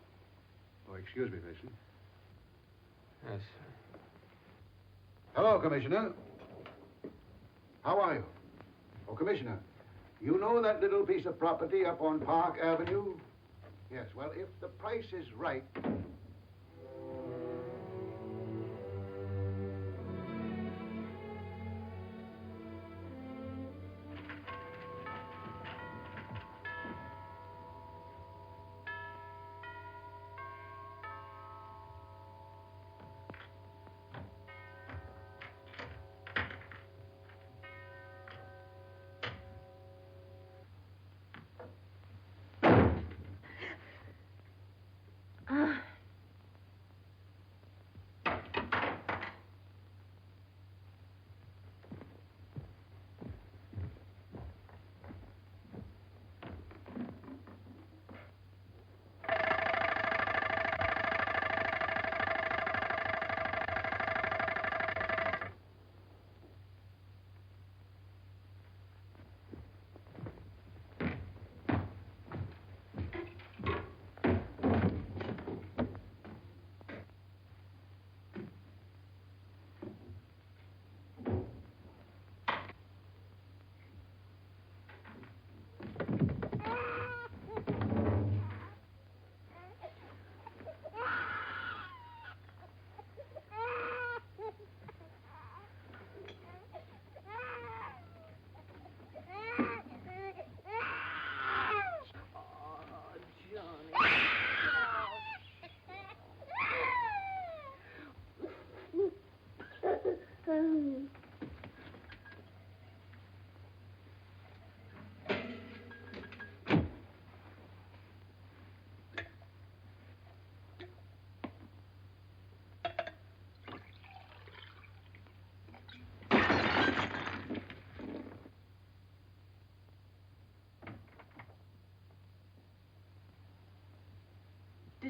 Oh, excuse me, Mason. Yes, sir. Hello, Commissioner. How are you? Oh, Commissioner, you know that little piece of property up on Park Avenue? Yes, well, if the price is right...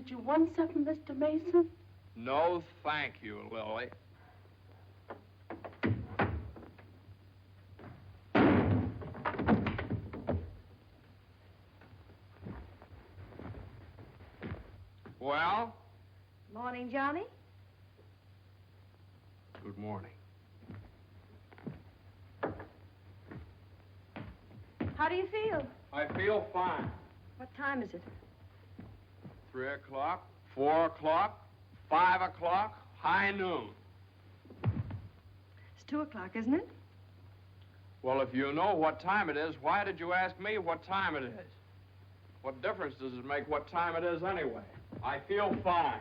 Did you want something, Mr. Mason? No, thank you, Lily. Well? Morning, Johnny. Good morning. How do you feel? I feel fine. What time is it? 3 o'clock, 4 o'clock, 5 o'clock, high noon. It's 2 o'clock, isn't it? Well, if you know what time it is, why did you ask me what time it is? What difference does it make what time it is anyway? I feel fine.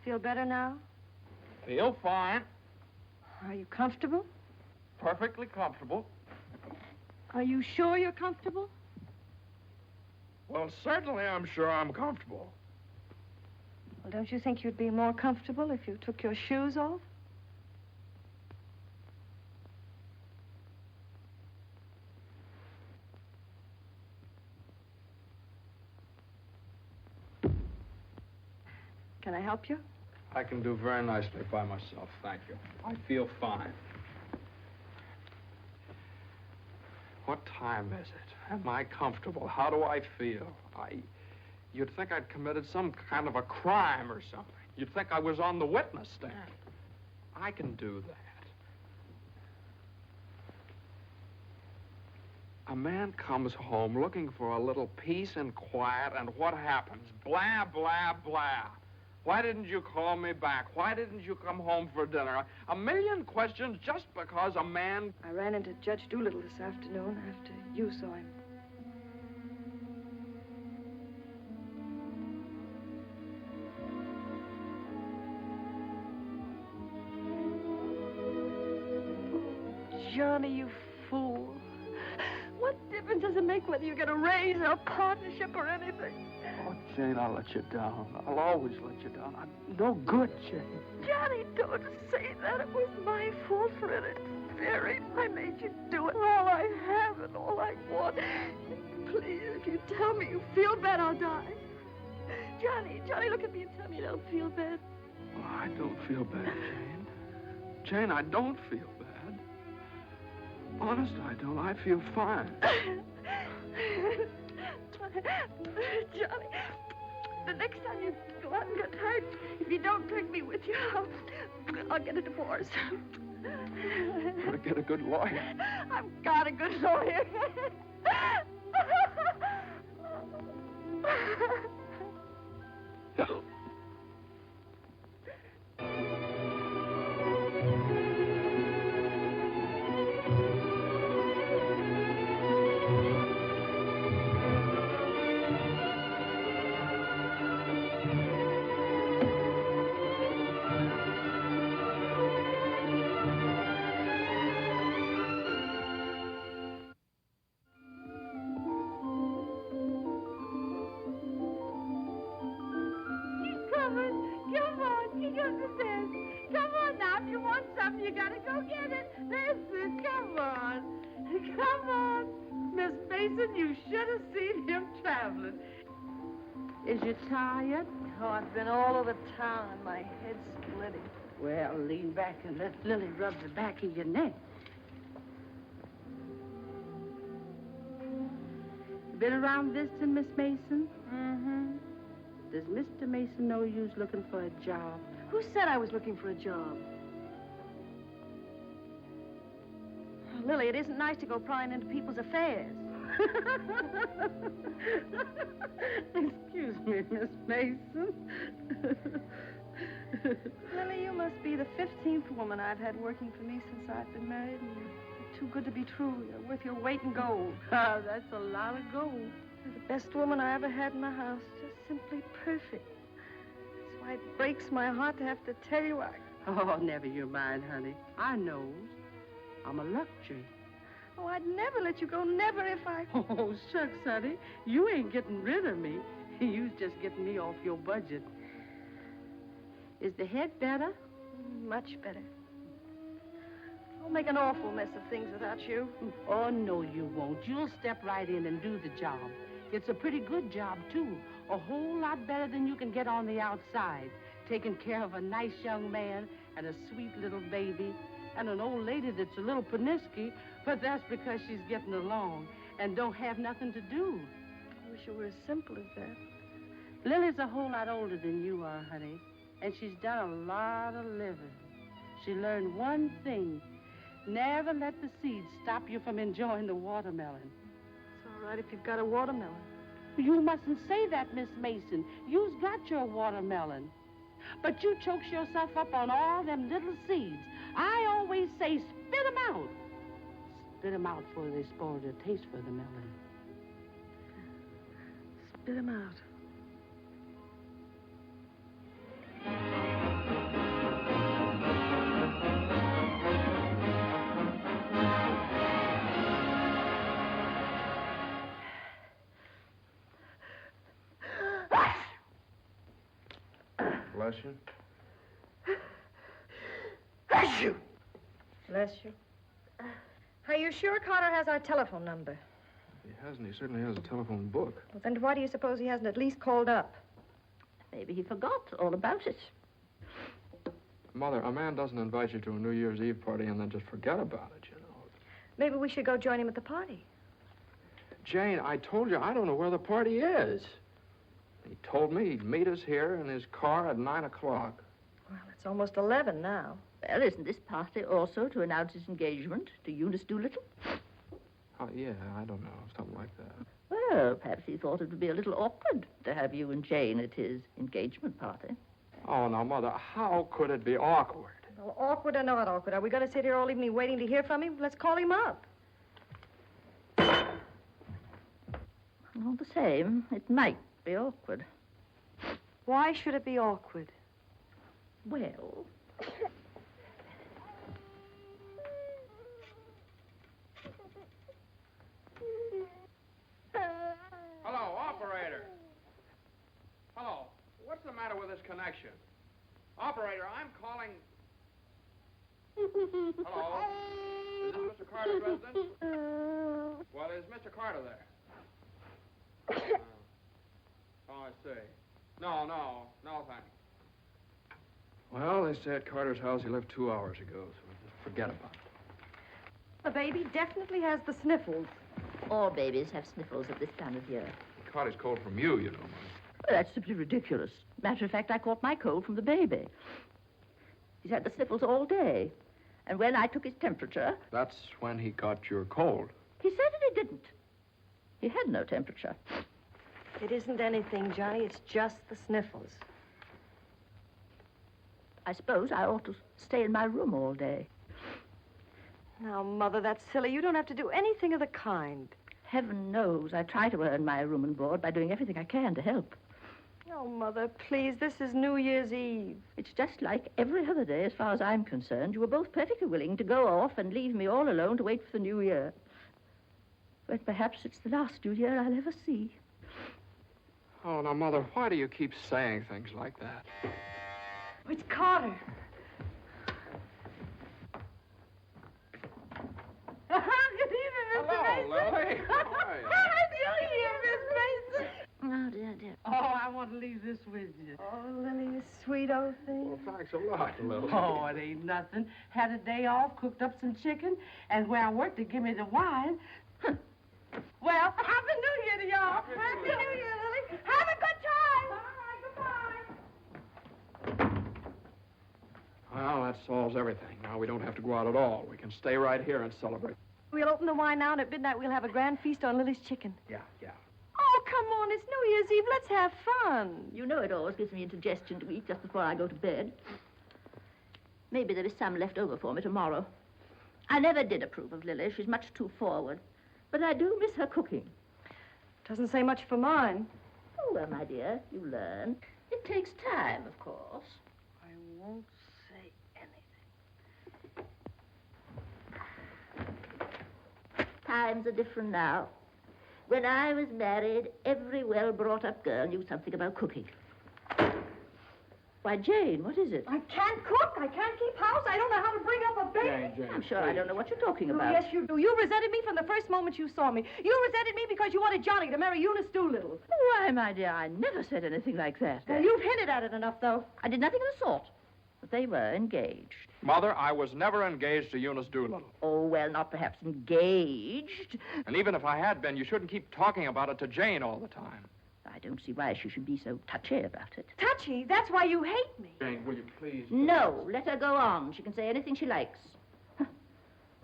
Feel better now? Feel fine. Are you comfortable? Perfectly comfortable. Are you sure you're comfortable? Well, certainly I'm sure I'm comfortable. Well, don't you think you'd be more comfortable if you took your shoes off? Can I help you? I can do very nicely by myself, thank you. I feel fine. What time is it? Am I comfortable? How do I feel? You'd think I'd committed some kind of a crime or something. You'd think I was on the witness stand. I can do that. A man comes home looking for a little peace and quiet, and what happens? Blah, blah, blah. Why didn't you call me back? Why didn't you come home for dinner? A million questions just because a man... I ran into Judge Doolittle this afternoon after you saw him. Johnny, you fool. What difference does it make whether you get a raise or a partnership or anything? Oh, Jane, I'll let you down. I'll always let you down. I'm no good, Jane. Johnny, don't say that. It was my fault for interfering. I made you do it. All I have and all I want. Please, if you tell me you feel bad, I'll die. Johnny, look at me and tell me you don't feel bad. Oh, I don't feel bad, Jane. Jane, I don't feel bad. Honest, I don't. I feel fine. Johnny, the next time you go out and get hurt, if you don't take me with you, I'll get a divorce. Gotta get a good lawyer. I've got a good lawyer. You gotta go get it. Listen, come on. Come on. Miss Mason, you should have seen him traveling. Is you tired? Oh, I've been all over town and my head's splitting. Well, lean back and let Lily rub the back of your neck. You been around visiting, Miss Mason? Mm-hmm. Does Mr. Mason know you's looking for a job? Who said I was looking for a job? Lily, it isn't nice to go prying into people's affairs. Excuse me, Miss Mason. Lily, you must be the 15th woman I've had working for me since I've been married, and you're too good to be true. You're worth your weight in gold. Ah, that's a lot of gold. You're the best woman I ever had in the house. Just simply perfect. That's why it breaks my heart to have to tell you Oh, never you mind, honey. I knows. I'm a luxury. Oh, I'd never let you go, never if I... Oh, shucks, honey. You ain't getting rid of me. You's just getting me off your budget. Is the head better? Much better. I'll make an awful mess of things without you. Oh, no, you won't. You'll step right in and do the job. It's a pretty good job, too. A whole lot better than you can get on the outside. Taking care of a nice young man and a sweet little baby and an old lady that's a little panicky, but that's because she's getting along and don't have nothing to do. I wish it were as simple as that. Lily's a whole lot older than you are, honey, and she's done a lot of living. She learned one thing. Never let the seeds stop you from enjoying the watermelon. It's all right if you've got a watermelon. You mustn't say that, Miss Mason. You've got your watermelon. But you chokes yourself up on all them little seeds. I always say spit them out. Spit them out before they spoil their taste for the melon. Spit them out. Bless you. Bless you. Bless you. Are you sure Carter has our telephone number? If he hasn't, he certainly has a telephone book. Well, then why do you suppose he hasn't at least called up? Maybe he forgot all about it. Mother, a man doesn't invite you to a New Year's Eve party and then just forget about it, you know. Maybe we should go join him at the party. Jane, I told you I don't know where the party is. He told me he'd meet us here in his car at 9 o'clock. Well, it's almost 11 now. Well, isn't this party also to announce his engagement to Eunice Doolittle? Oh, yeah, I don't know, something like that. Well, perhaps he thought it would be a little awkward to have you and Jane at his engagement party. Oh, now, Mother, how could it be awkward? Well, awkward or not awkward, are we going to sit here all evening waiting to hear from him? Let's call him up. All the same, it might be awkward. Why should it be awkward? Well... Hello, operator. Hello. What's the matter with this connection? Operator, I'm calling... Hello? Is this Mr. Carter's residence? Well, is Mr. Carter there? Oh, I see. No, thanks. Well, they say at Carter's house he left 2 hours ago, so just forget about it. The baby definitely has the sniffles. All babies have sniffles at this time of year. He caught his cold from you, you know, Mother. Well, that's simply ridiculous. Matter of fact, I caught my cold from the baby. He's had the sniffles all day. And when I took his temperature... That's when he caught your cold. He certainly didn't. He had no temperature. It isn't anything, Johnny. It's just the sniffles. I suppose I ought to stay in my room all day. Now, Mother, that's silly. You don't have to do anything of the kind. Heaven knows I try to earn my room and board by doing everything I can to help. Oh, Mother, please, this is New Year's Eve. It's just like every other day as far as I'm concerned. You were both perfectly willing to go off and leave me all alone to wait for the New Year. But perhaps it's the last New Year I'll ever see. Oh, now, Mother, why do you keep saying things like that? It's Carter. Good evening, Mr. Mason. Hello, Lily. How are you? Happy New Year, Miss Mason. Oh, dear. Oh, I want to leave this with you. Oh, Lily, you sweet old thing. Well, thanks a lot, Lily. Oh, it ain't nothing. Had a day off, cooked up some chicken, and where I worked, they give me the wine. Well, Happy New Year to y'all. Happy New Year. New Year, Lily. Have a good time. All right, goodbye. Well, that solves everything. Now we don't have to go out at all. We can stay right here and celebrate. We'll open the wine now, and at midnight we'll have a grand feast on Lily's chicken. Yeah. Oh, come on. It's New Year's Eve. Let's have fun. You know it always gives me indigestion to eat just before I go to bed. Maybe there is some left over for me tomorrow. I never did approve of Lily. She's much too forward. But I do miss her cooking. Doesn't say much for mine. Oh, well, my dear, you learn. It takes time, of course. I won't say anything. Times are different now. When I was married, every well-brought-up girl knew something about cooking. Why, Jane, what is it? I can't cook. I can't keep house. I don't know how to bring up a baby. Jane, I'm sure I don't know what you're talking about. Yes, you do. You resented me from the first moment you saw me. You resented me because you wanted Johnny to marry Eunice Doolittle. Why, my dear, I never said anything like that. Well, you've hinted at it enough, though. I did nothing of the sort. But they were engaged. Mother, I was never engaged to Eunice Doolittle. Oh, well, not perhaps engaged. And even if I had been, you shouldn't keep talking about it to Jane all the time. I don't see why she should be so touchy about it. Touchy? That's why you hate me. Jane, will you please? No, let her go on. She can say anything she likes.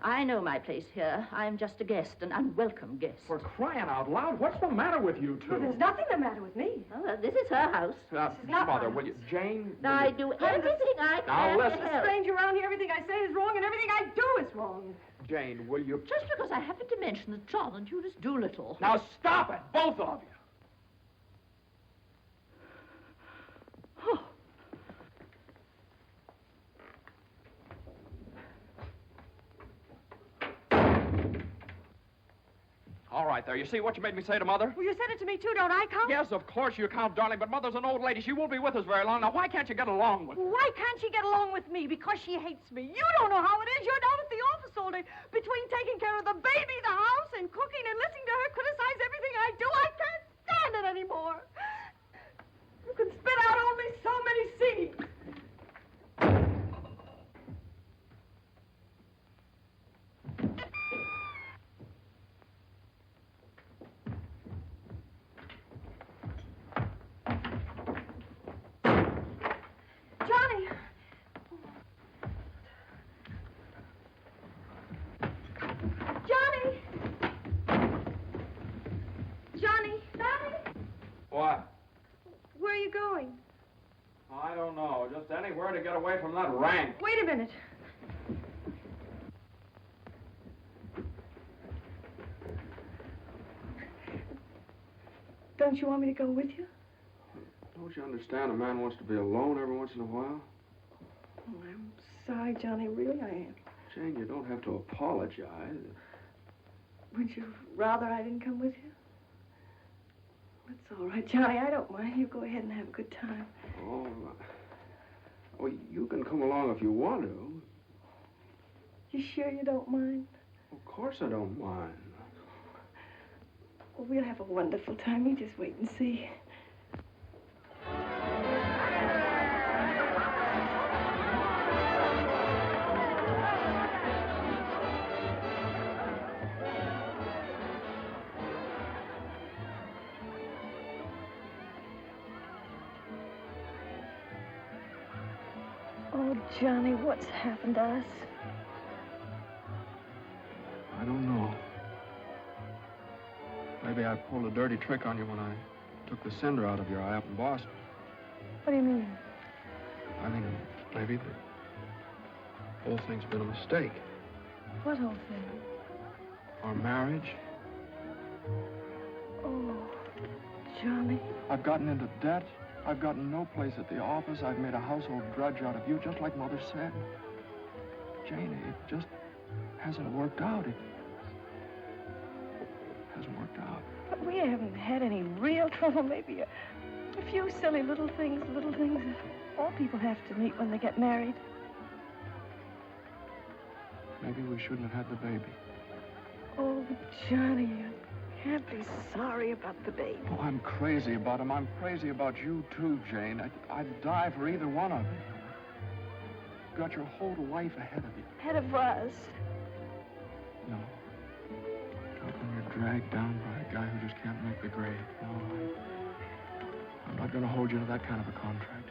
I know my place here. I'm just a guest, an unwelcome guest. For crying out loud, what's the matter with you two? Well, there's nothing the matter with me. Oh, well, this is her house. This is not Mother, my will you... Jane... Now, I do everything I Now, can listen. to There's a help. stranger around here. Everything I say is wrong, and everything I do is wrong. Jane, will you... Just because I happened to mention that John and Eunice Doolittle. Now, stop it, both of you. All right, there. You see what you made me say to Mother? Well, you said it to me, too. Don't I count? Yes, of course you count, darling, but Mother's an old lady. She won't be with us very long. Now, why can't you get along with her? Why can't she get along with me? Because she hates me. You don't know how it is. You're down at the office all day. Between taking care of the baby, the house, and cooking and listening to her criticize everything I do, I can't stand it anymore. You can spit out only so many seeds. Johnny! Johnny! Johnny! Johnny! What? Where are you going? I don't know. Just anywhere to get away from that rank. Wait a minute. Don't you want me to go with you? Don't you understand a man wants to be alone every once in a while? Oh, I'm sorry, Johnny. Really, I am. Jane, you don't have to apologize. Would you rather I didn't come with you? That's all right, Johnny. I don't mind. You go ahead and have a good time. Oh, well, you can come along if you want to. You sure you don't mind? Of course I don't mind. Well, we'll have a wonderful time. You just wait and see. Oh, Johnny, what's happened to us? I don't know. Maybe I pulled a dirty trick on you when I took the cinder out of your eye up in Boston. What do you mean? I think maybe the whole thing's been a mistake. What whole thing? Our marriage. Oh, Johnny. I've gotten into debt. I've gotten no place at the office. I've made a household drudge out of you, just like Mother said. Jane, it just hasn't worked out. It hasn't worked out. But we haven't had any real trouble. Maybe a few silly little things that all people have to meet when they get married. Maybe we shouldn't have had the baby. Oh, Johnny, you can't be sorry about the baby. Oh, I'm crazy about him. I'm crazy about you, too, Jane. I'd die for either one of you. You've got your whole life ahead of you. Ahead of us. No. Not when you're dragged down by a guy who just can't make the grade. No, I'm not going to hold you to that kind of a contract.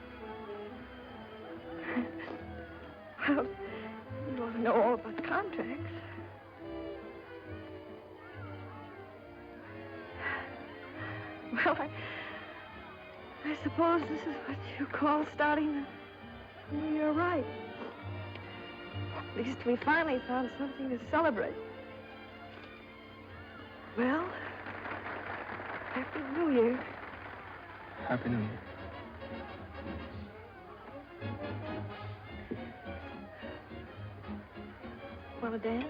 Well, you ought to know all about contracts. Well, I suppose this is what you call starting the new year right. At least we finally found something to celebrate. Well, Happy New Year. Happy New Year. Want to dance?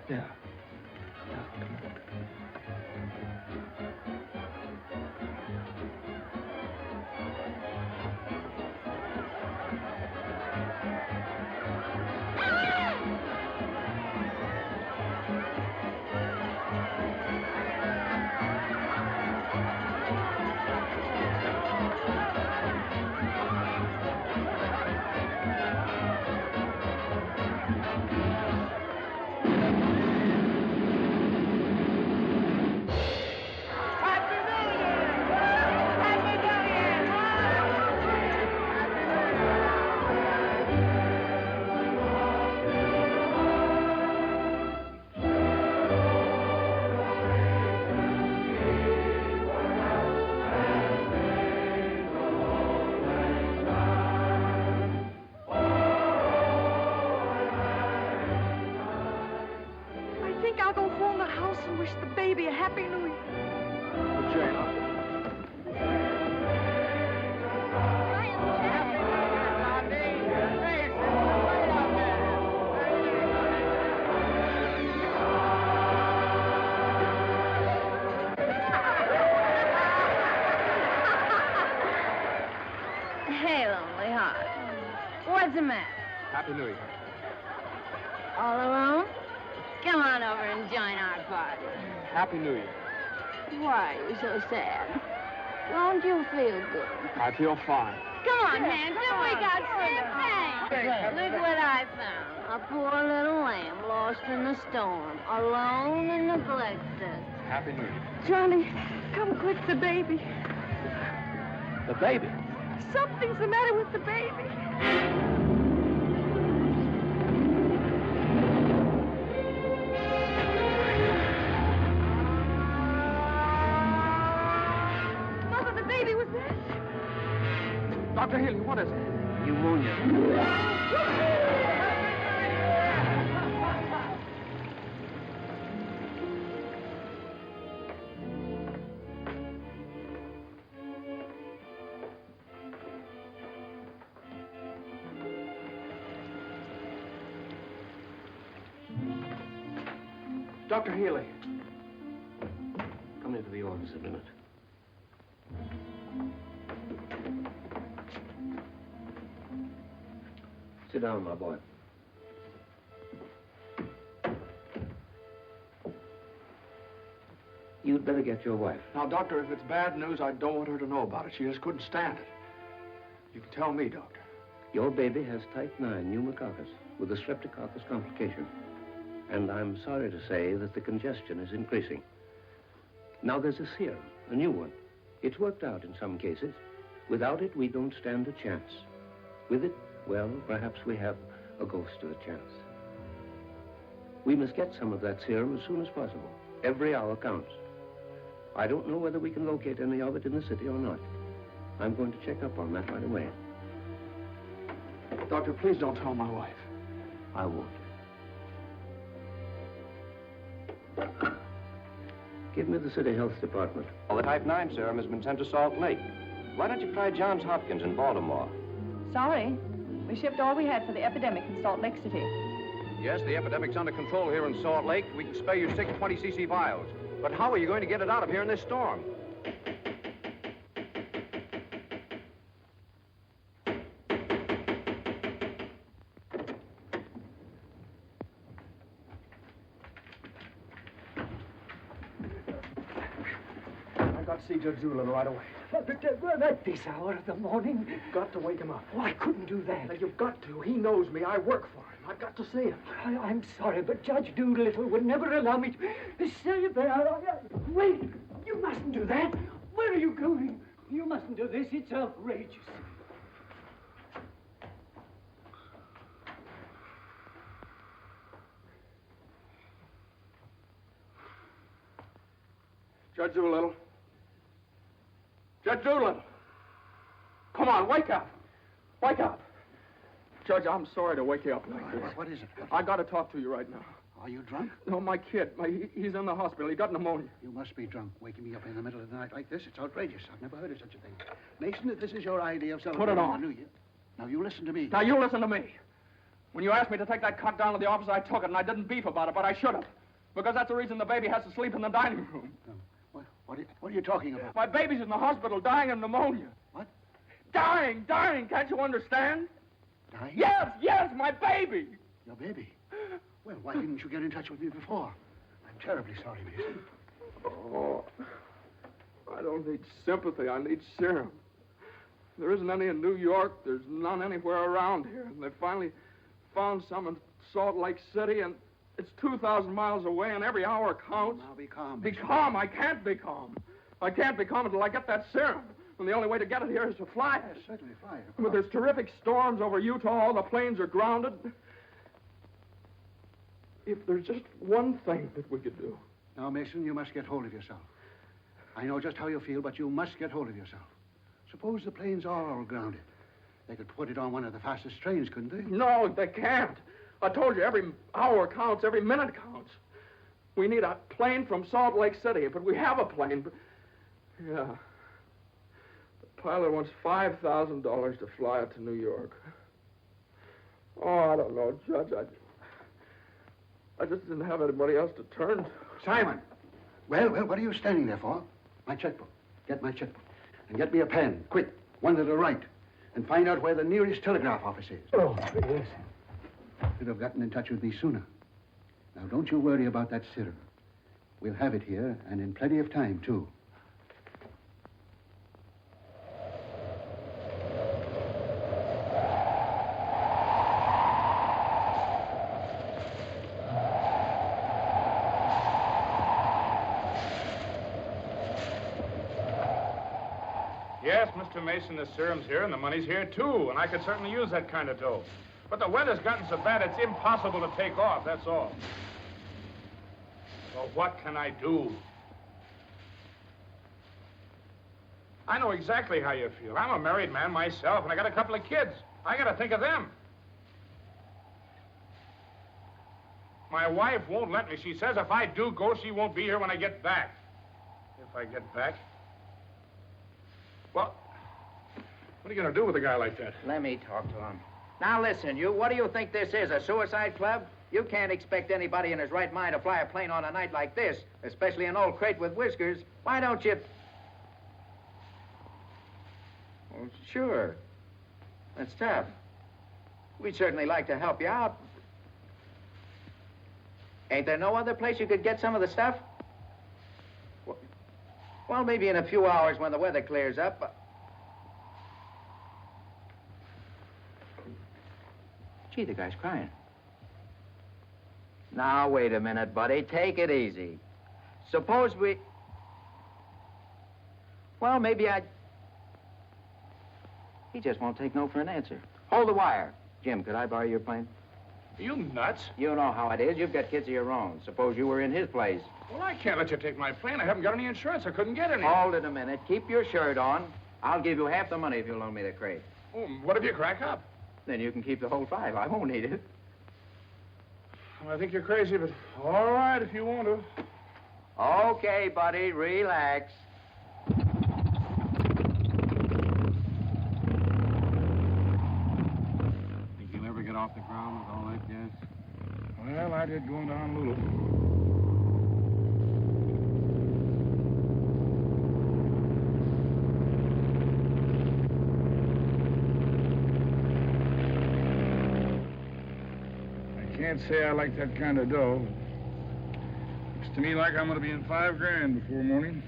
Yeah. I'll go home to the house and wish the baby a Happy New Year. Hey, lonely heart. What's the matter? Happy New Year. All alone? Come on over and join our party. Happy New Year. Why are you so sad? Don't you feel good? I feel fine. Come on, Hanson, we got champagne. Look what I found. A poor little lamb lost in the storm, alone and neglected. Happy New Year. Johnny, come quick, the baby. The baby? Something's the matter with the baby. Dr. Haley, what is it? Pneumonia. Dr. Haley. Come into the office a minute. Sit down, my boy. You'd better get your wife. Now, Doctor, if it's bad news, I don't want her to know about it. She just couldn't stand it. You can tell me, Doctor. Your baby has type 9 pneumococcus with a streptococcus complication. And I'm sorry to say that the congestion is increasing. Now, there's a serum, a new one. It's worked out in some cases. Without it, we don't stand a chance. With it, well, perhaps we have a ghost of a chance. We must get some of that serum as soon as possible. Every hour counts. I don't know whether we can locate any of it in the city or not. I'm going to check up on that right away. Doctor, please don't tell my wife. I won't. Give me the city health department. Well, the type 9 serum has been sent to Salt Lake. Why don't you try Johns Hopkins in Baltimore? Sorry. We shipped all we had for the epidemic in Salt Lake City. Yes, the epidemic's under control here in Salt Lake. We can spare you 6 20cc vials. But how are you going to get it out of here in this storm? I've got to see Judge Doolittle right away. But at this hour of the morning? You've got to wake him up. Oh, I couldn't do that. Now, you've got to. He knows me. I work for him. I've got to see him. I'm sorry, but Judge Doolittle would never allow me to stay there. Wait! You mustn't do that. Where are you going? You mustn't do this. It's outrageous. Judge Doolittle. Judge Doolittle. Come on, wake up. Wake up. Judge, I'm sorry to wake you up like this. What is it? I got to talk to you right now. Are you drunk? No, my kid. He's in the hospital. He got pneumonia. You must be drunk, waking me up in the middle of the night like this. It's outrageous. I've never heard of such a thing. Mason, if this is your idea of celebrating on. the New Year, now you listen to me. Now, you listen to me. When you asked me to take that cut down to the office, I took it, and I didn't beef about it, but I should have. Because that's the reason the baby has to sleep in the dining room. What are you talking about? My baby's in the hospital dying of pneumonia. What? Dying. Can't you understand? Dying? Yes, my baby. Your baby? Well, why didn't you get in touch with me before? I'm terribly sorry, Mason. Oh, I don't need sympathy. I need serum. There isn't any in New York. There's none anywhere around here. And they finally found some in Salt Lake City, and it's 2,000 miles away, and every hour counts. Now be calm. Be calm. I can't be calm. I can't be calm until I get that serum. And the only way to get it here is to fly it. Certainly fly it. But there's terrific storms over Utah. All the planes are grounded. If there's just one thing that we could do. Now, Mason, you must get hold of yourself. I know just how you feel, but you must get hold of yourself. Suppose the planes are all grounded. They could put it on one of the fastest trains, couldn't they? No, they can't. I told you, every hour counts, every minute counts. We need a plane from Salt Lake City, but we have a plane. But... yeah. The pilot wants $5,000 to fly it to New York. Oh, I don't know, Judge. I just didn't have anybody else to turn to. Simon! Well, what are you standing there for? My checkbook. Get my checkbook. And get me a pen, quick. One that'll write. And find out where the nearest telegraph office is. Oh, yes. Should have gotten in touch with me sooner. Now, don't you worry about that serum. We'll have it here, and in plenty of time, too. Yes, Mr. Mason, the serum's here and the money's here, too, and I could certainly use that kind of dough. But the weather's gotten so bad it's impossible to take off, that's all. So what can I do? I know exactly how you feel. I'm a married man myself, and I got a couple of kids. I gotta think of them. My wife won't let me. She says if I do go, she won't be here when I get back. If I get back? Well, what are you going to do with a guy like that? Let me talk to him. Now, listen, you, what do you think this is, a suicide club? You can't expect anybody in his right mind to fly a plane on a night like this, especially an old crate with whiskers. Why don't you... Well, sure. That's tough. We'd certainly like to help you out. Ain't there no other place you could get some of the stuff? Well, maybe in a few hours when the weather clears up. Gee, the guy's crying. Now, wait a minute, buddy. Take it easy. Suppose we... Well, maybe I... He just won't take no for an answer. Hold the wire. Jim, could I borrow your plane? Are you nuts? You know how it is. You've got kids of your own. Suppose you were in his place. Well, I can't let you take my plane. I haven't got any insurance. I couldn't get any. Hold it a minute. Keep your shirt on. I'll give you half the money if you'll loan me the crate. Oh, what if you crack up? Then you can keep the whole 5. I won't need it. Well, I think you're crazy, but all right if you want to. Okay, buddy. Relax. Think you'll ever get off the ground with all that gas? Well, I did going to Honolulu. I can't say I like that kind of dough. Looks to me like I'm going to be in $5 grand before morning.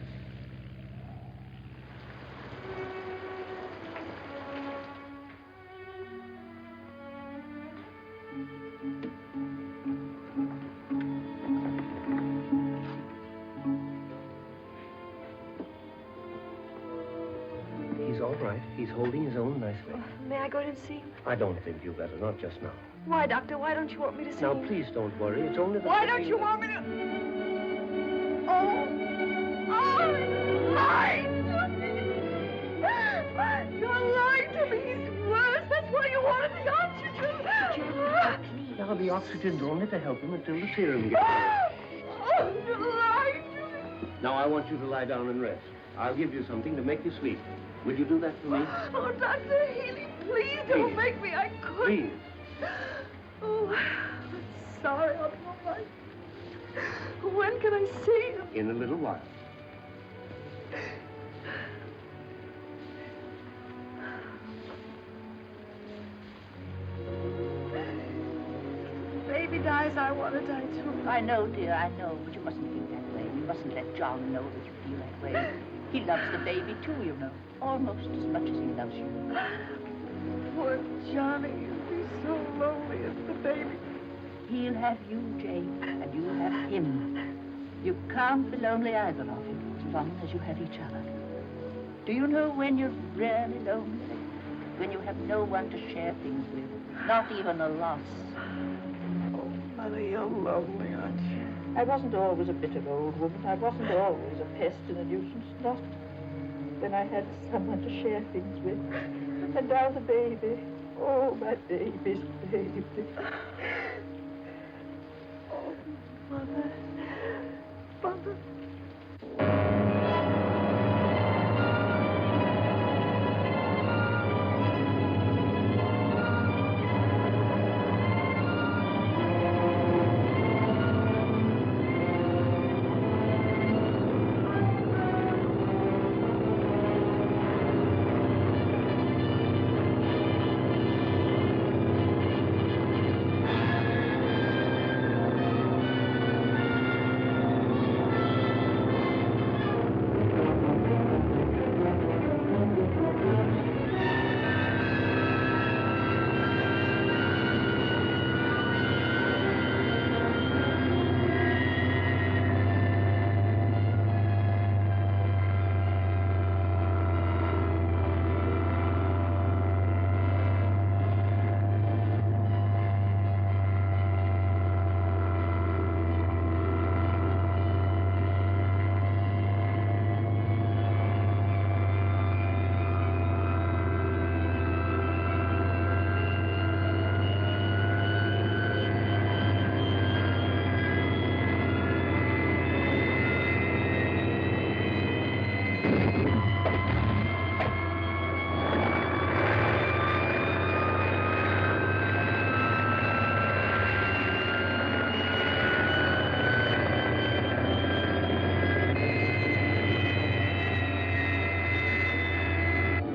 He's all right. He's holding his own nicely. May I go in and see him? I don't think you better, not just now. Why, Doctor? Why don't you want me to see Now, him? please don't worry. It's only the... Why don't you want me to... Oh! Oh! Light! the oxygen's only to help him until the serum gets Oh, delight! Now, I want you to lie down and rest. I'll give you something to make you sleep. Will you do that for me? Oh, Dr. Healy, please don't make me. I couldn't. Please. Oh, I'm sorry. I'm all right. When can I see him? In a little while. Baby dies, I want to die too. I know, dear, I know, but you mustn't feel that way. You mustn't let John know that you feel that way. He loves the baby, too, you know. Almost as much as he loves you. Poor Johnny, he'll be so lonely as the baby. He'll have you, Jane, and you'll have him. You can't be lonely, either of you, as long as you have each other. Do you know when you're really lonely? When you have no one to share things with, not even a loss. Oh, Mother, you're lonely, aren't you? I wasn't always a bitter old woman. I wasn't always a pest and a nuisance. Not when I had someone to share things with. And now the baby. Oh, my baby's baby. Oh, Mother. Mother.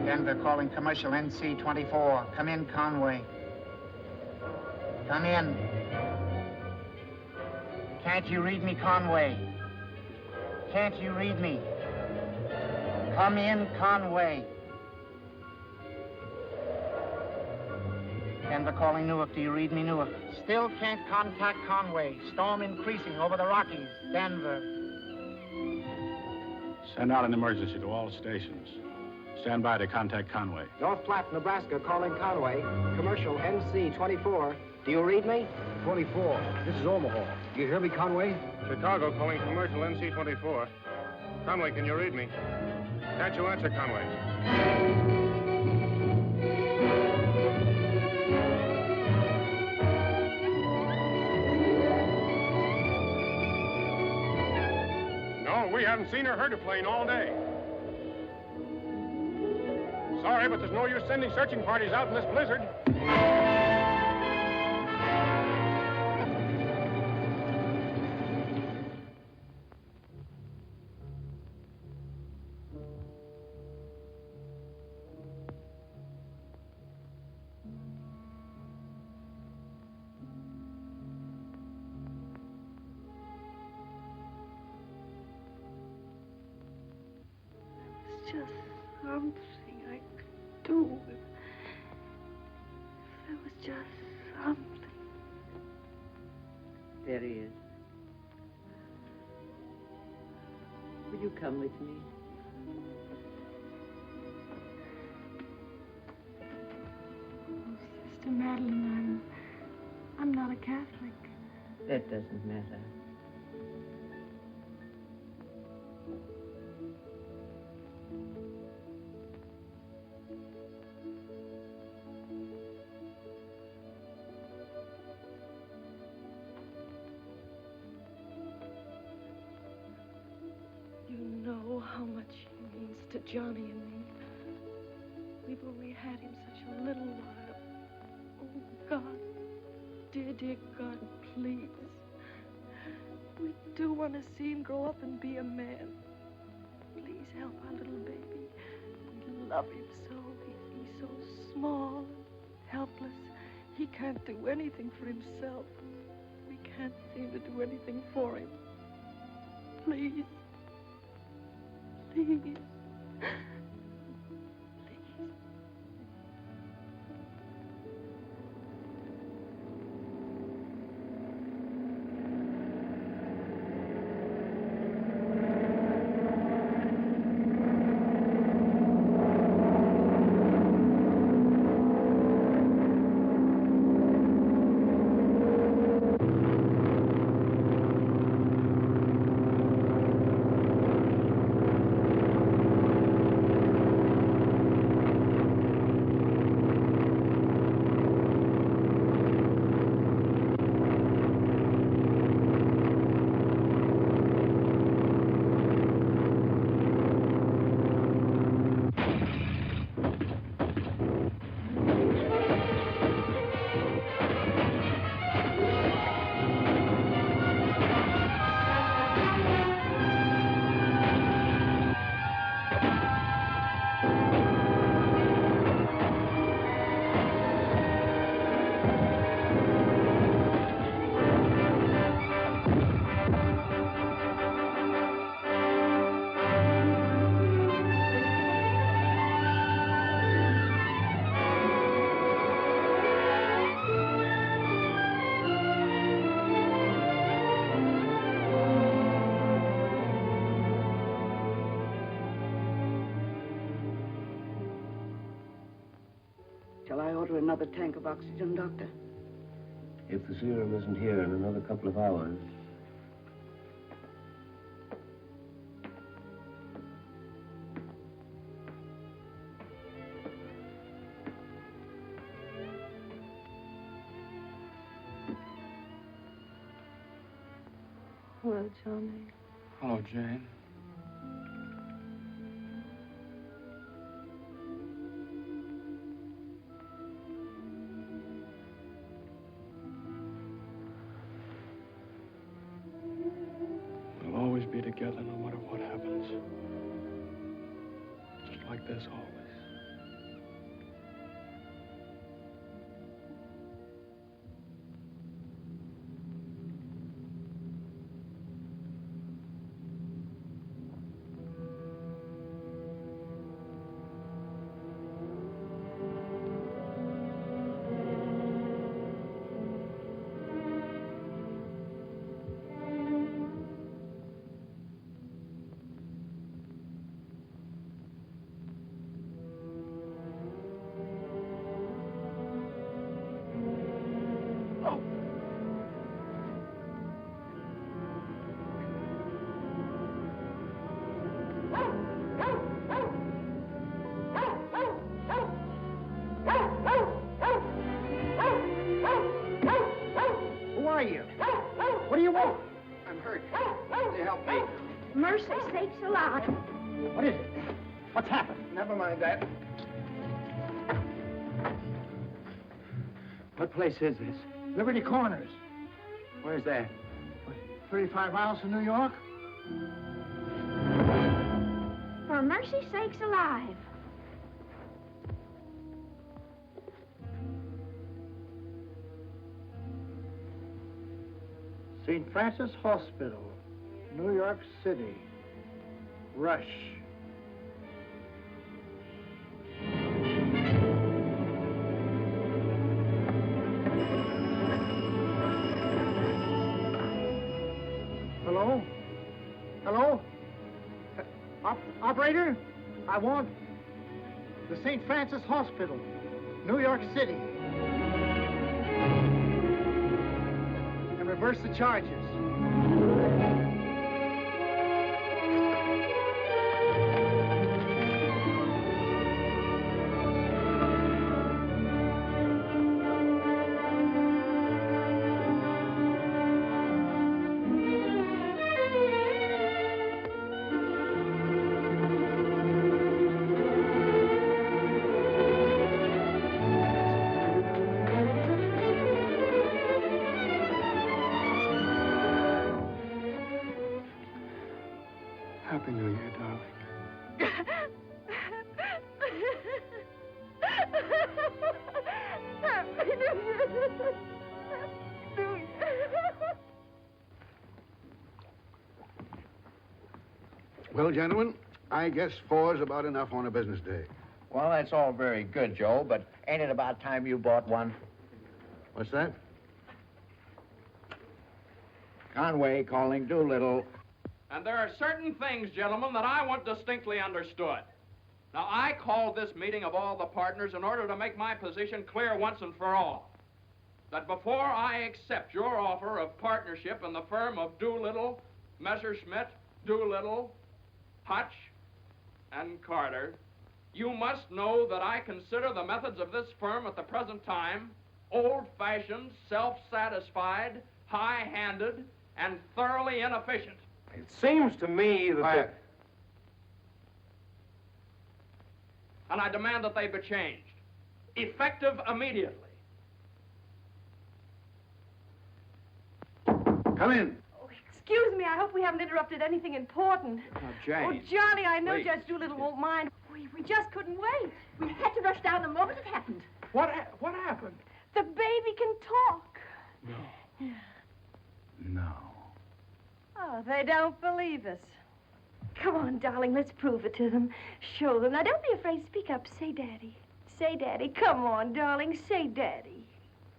Denver calling commercial NC-24. Come in, Conway. Come in. Can't you read me, Conway? Can't you read me? Come in, Conway. Denver calling Newark. Do you read me, Newark? Still can't contact Conway. Storm increasing over the Rockies. Denver. Send out an emergency to all stations. Stand by to contact Conway. North Platte, Nebraska, calling Conway. Commercial NC-24. Do you read me? 24. This is Omaha. Do you hear me, Conway? Chicago calling commercial NC-24. Conway, can you read me? Can't you answer, Conway? No, we haven't seen or heard a plane all day. Sorry, but there's no use sending searching parties out in this blizzard. It's just something I could do. If there was just something. There he is. Will you come with me? Oh, Sister Madeline, I'm not a Catholic. That doesn't matter. how much he means to Johnny and me. We've only had him such a little while. Oh, God. Dear, dear God, please. We do want to see him grow up and be a man. Please help our little baby. We love him so. He's so small and helpless. He can't do anything for himself. We can't seem to do anything for him. Please. Please. Shall I order another tank of oxygen, Doctor? If the serum isn't here in another couple of hours. Hello, Johnny. Hello, Jane. We'll always be together no matter what happens. Just like this always. What do you want? I'm hurt. Can you help me? Mercy sakes alive. What is it? What's happened? Never mind that. What place is this? Liberty Corners. Where's that? 35 miles from New York? For mercy sakes alive. St. Francis Hospital, New York City. Rush. Hello? Hello? Operator? I want the St. Francis Hospital, New York City. And reverse the charges. Happy New Year, darling. Well, gentlemen, I guess 4's about enough on a business day. Well, that's all very good, Joe, but ain't it about time you bought one? What's that? Conway calling Doolittle. And there are certain things, gentlemen, that I want distinctly understood. Now, I called this meeting of all the partners in order to make my position clear once and for all. That before I accept your offer of partnership in the firm of Doolittle, Messerschmitt, Doolittle, Hutch, and Carter, you must know that I consider the methods of this firm at the present time old-fashioned, self-satisfied, high-handed, and thoroughly inefficient. It seems to me that... And I demand that they be changed, effective immediately. Come in. Excuse me, I hope we haven't interrupted anything important. Jane. Oh, Johnny, I know Please. Judge Doolittle won't mind. We just couldn't wait. We had to rush down the moment it happened. What happened? The baby can talk. No. Oh, they don't believe us. Come on, darling, let's prove it to them. Show them. Now, don't be afraid. Speak up. Say Daddy. Say Daddy. Come on, darling. Say Daddy.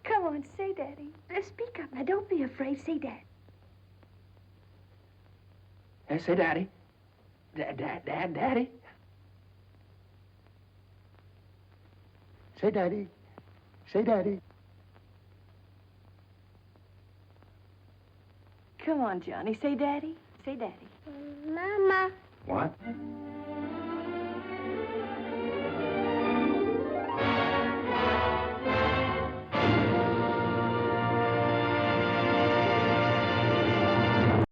Come on, say Daddy. Speak up. Now, don't be afraid. Say Daddy. Say Daddy. Daddy. Say Daddy. Say Daddy. Come on, Johnny. Say Daddy. Say Daddy. Mama. What?